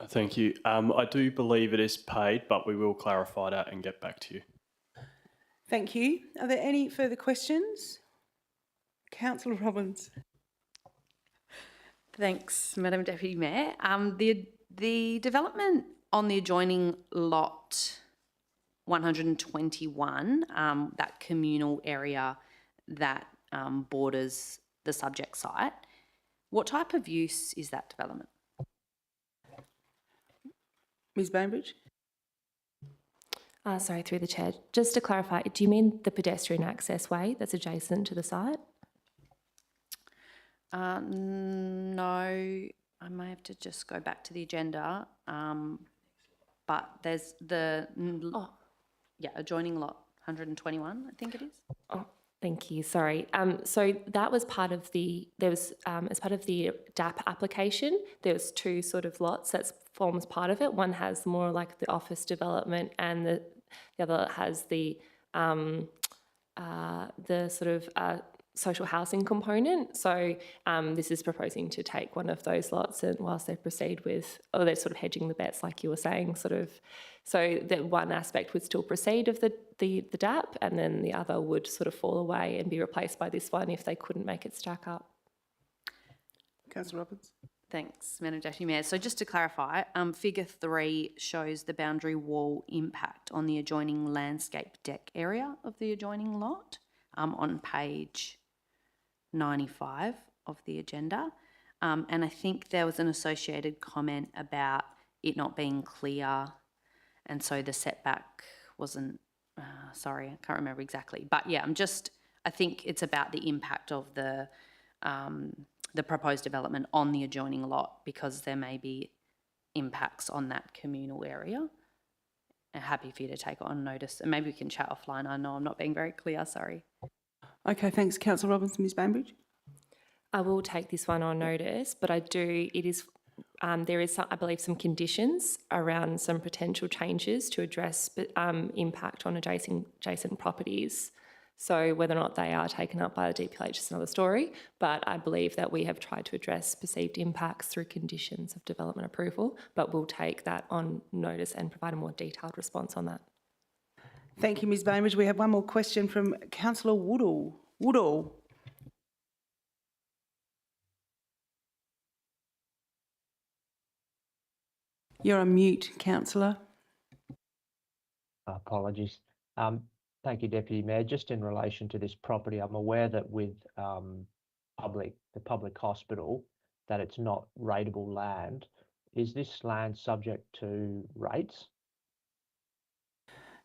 Thank you. I do believe it is paid, but we will clarify that and get back to you. Thank you. Are there any further questions? Councillor Robbins? Thanks, Madam Deputy Mayor. The development on the adjoining lot 121, that communal area that borders the subject site, what type of use is that development? Ms Bainbridge? Sorry, through the chair. Just to clarify, do you mean the pedestrian access way that's adjacent to the site? No, I may have to just go back to the agenda. But there's adjoining lot 121, I think it is. Oh, thank you. Sorry. So that was part of as part of the DAP application, there was two sort of lots that forms part of it. One has more like the office development, and the other has the sort of social housing component. So this is proposing to take one of those lots, and whilst they proceed with, or they're sort of hedging the bets, like you were saying, sort of, so that one aspect would still proceed of the DAP, and then the other would sort of fall away and be replaced by this one if they couldn't make it stack up. Councillor Roberts. Thanks, Madam Deputy Mayor. So just to clarify, figure 3 shows the boundary wall impact on the adjoining landscape deck area of the adjoining lot on page 95 of the agenda. And I think there was an associated comment about it not being clear, and so the setback wasn't, sorry, I can't remember exactly. But yeah, I think it's about the impact of the proposed development on the adjoining lot, because there may be impacts on that communal area. I'm happy for you to take it on notice, and maybe we can chat offline. I know I'm not being very clear, sorry. Okay, thanks, Councillor Roberts. Ms Bainbridge. I will take this one on notice, but there is, I believe, some conditions around some potential changes to address impact on adjacent properties. So whether or not they are taken up by the DPH is another story, but I believe that we have tried to address perceived impacts through conditions of development approval, but we'll take that on notice and provide a more detailed response on that. Thank you, Ms Bainbridge. We have one more question from Councillor Woodall. Woodall. You're on mute, Councillor. Apologies. Thank you, Deputy Mayor. Just in relation to this property, I'm aware that with the public hospital, that it's not rateable land. Is this land subject to rates?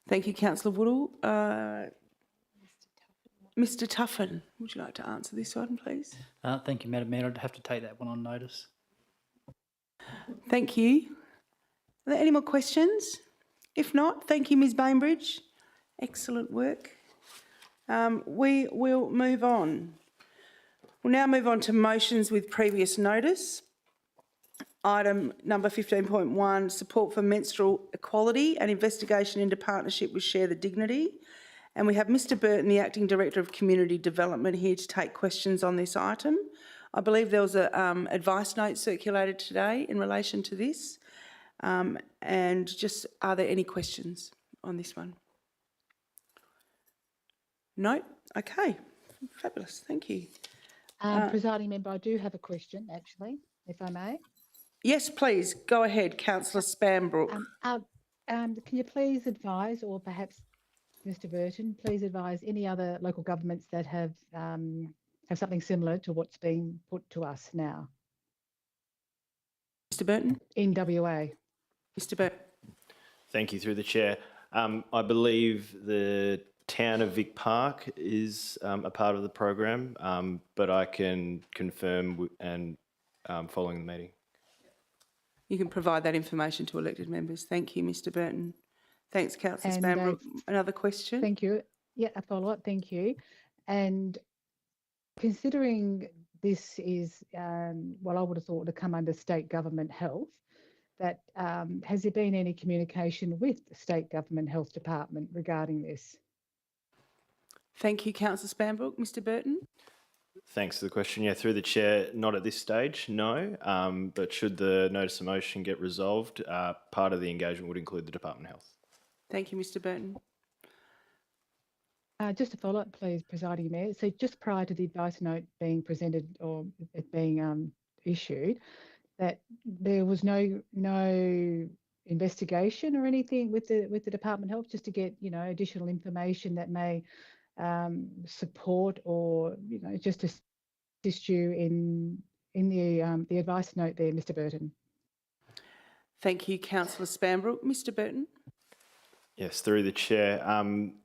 Thank you, Councillor Woodall. Mr Tuffin, would you like to answer this one, please? Thank you, Madam Mayor. I'd have to take that one on notice. Thank you. Are there any more questions? If not, thank you, Ms Bainbridge. Excellent work. We will move on. We'll now move on to motions with previous notice. Item number 15.1, support for menstrual equality and investigation into partnership with Share the Dignity. And we have Mr Burton, the Acting Director of Community Development, here to take questions on this item. I believe there was an advice note circulated today in relation to this. And just, are there any questions on this one? No? Okay. Fabulous. Thank you. Presiding member, I do have a question, actually, if I may. Yes, please. Go ahead, Councillor Spanbrook. Can you please advise, or perhaps Mr Burton, please advise any other local governments that have something similar to what's being put to us now? Mr Burton? In WA. Mr Burton. Thank you, through the chair. I believe the town of Vic Park is a part of the program, but I can confirm and following the meeting. You can provide that information to elected members. Thank you, Mr Burton. Thanks, Councillor Spanbrook. Another question? Thank you. Yeah, a follow-up. Thank you. And considering this is, well, I would have thought to come under state government health, that has there been any communication with the state government health department regarding this? Thank you, Councillor Spanbrook. Mr Burton? Thanks for the question. Yeah, through the chair, not at this stage, no. But should the notice of motion get resolved, part of the engagement would include the Department of Health. Thank you, Mr Burton. Just a follow-up, please, Presiding Mayor. So just prior to the advice note being presented or it being issued, that there was no investigation or anything with the Department of Health, just to get additional information that may support or just to assist you in the advice note there, Mr Burton. Thank you, Councillor Spanbrook. Mr Burton? Yes, through the chair.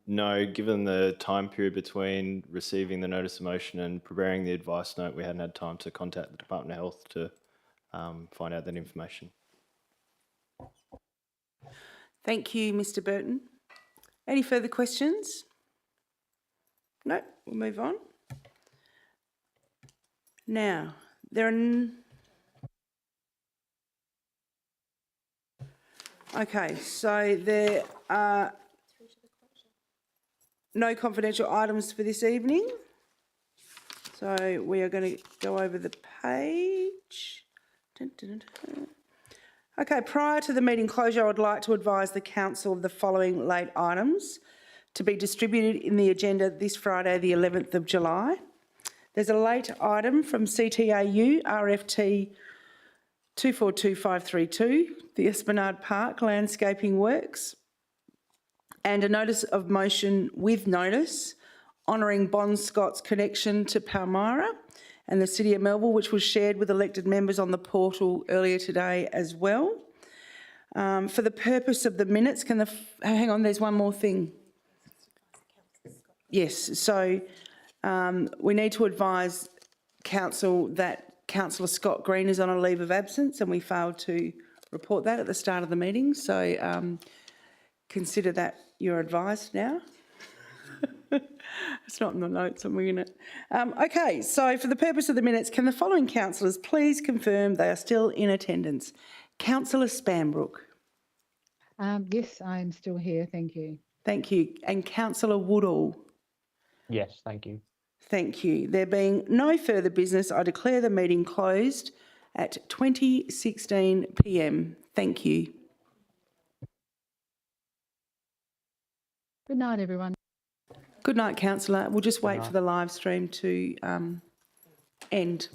No, given the time period between receiving the notice of motion and preparing the advice note, we hadn't had time to contact the Department of Health to find out that information. Thank you, Mr Burton. Any further questions? No, we'll move on. Now, there are... Okay, so there are no confidential items for this evening. So we are going to go over the page. Dun, dun, dun, dun. Okay, prior to the meeting closure, I would like to advise the council of the following late items to be distributed in the agenda this Friday, the 11th of July. There's a late item from CTAU RFT 242532, the Esplanade Park landscaping works, and a notice of motion with notice honouring Bon Scott's connection to Palmyra and the City of Melville, which was shared with elected members on the portal earlier today as well. For the purpose of the minutes, hang on, there's one more thing. Yes, so we need to advise council that Councillor Scott Green is on a leave of absence, and we failed to report that at the start of the meeting. So consider that you're advised now. It's not in the notes, I'm winging it. Okay, so for the purpose of the minutes, can the following councillors please confirm they are still in attendance? Councillor Spanbrook. Yes, I am still here. Thank you. Thank you. And Councillor Woodall. Yes, thank you. Thank you. There being no further business, I declare the meeting closed at 20:16 p.m. Thank you. Good night, everyone. Good night, councillor. We'll just wait for the live stream to end.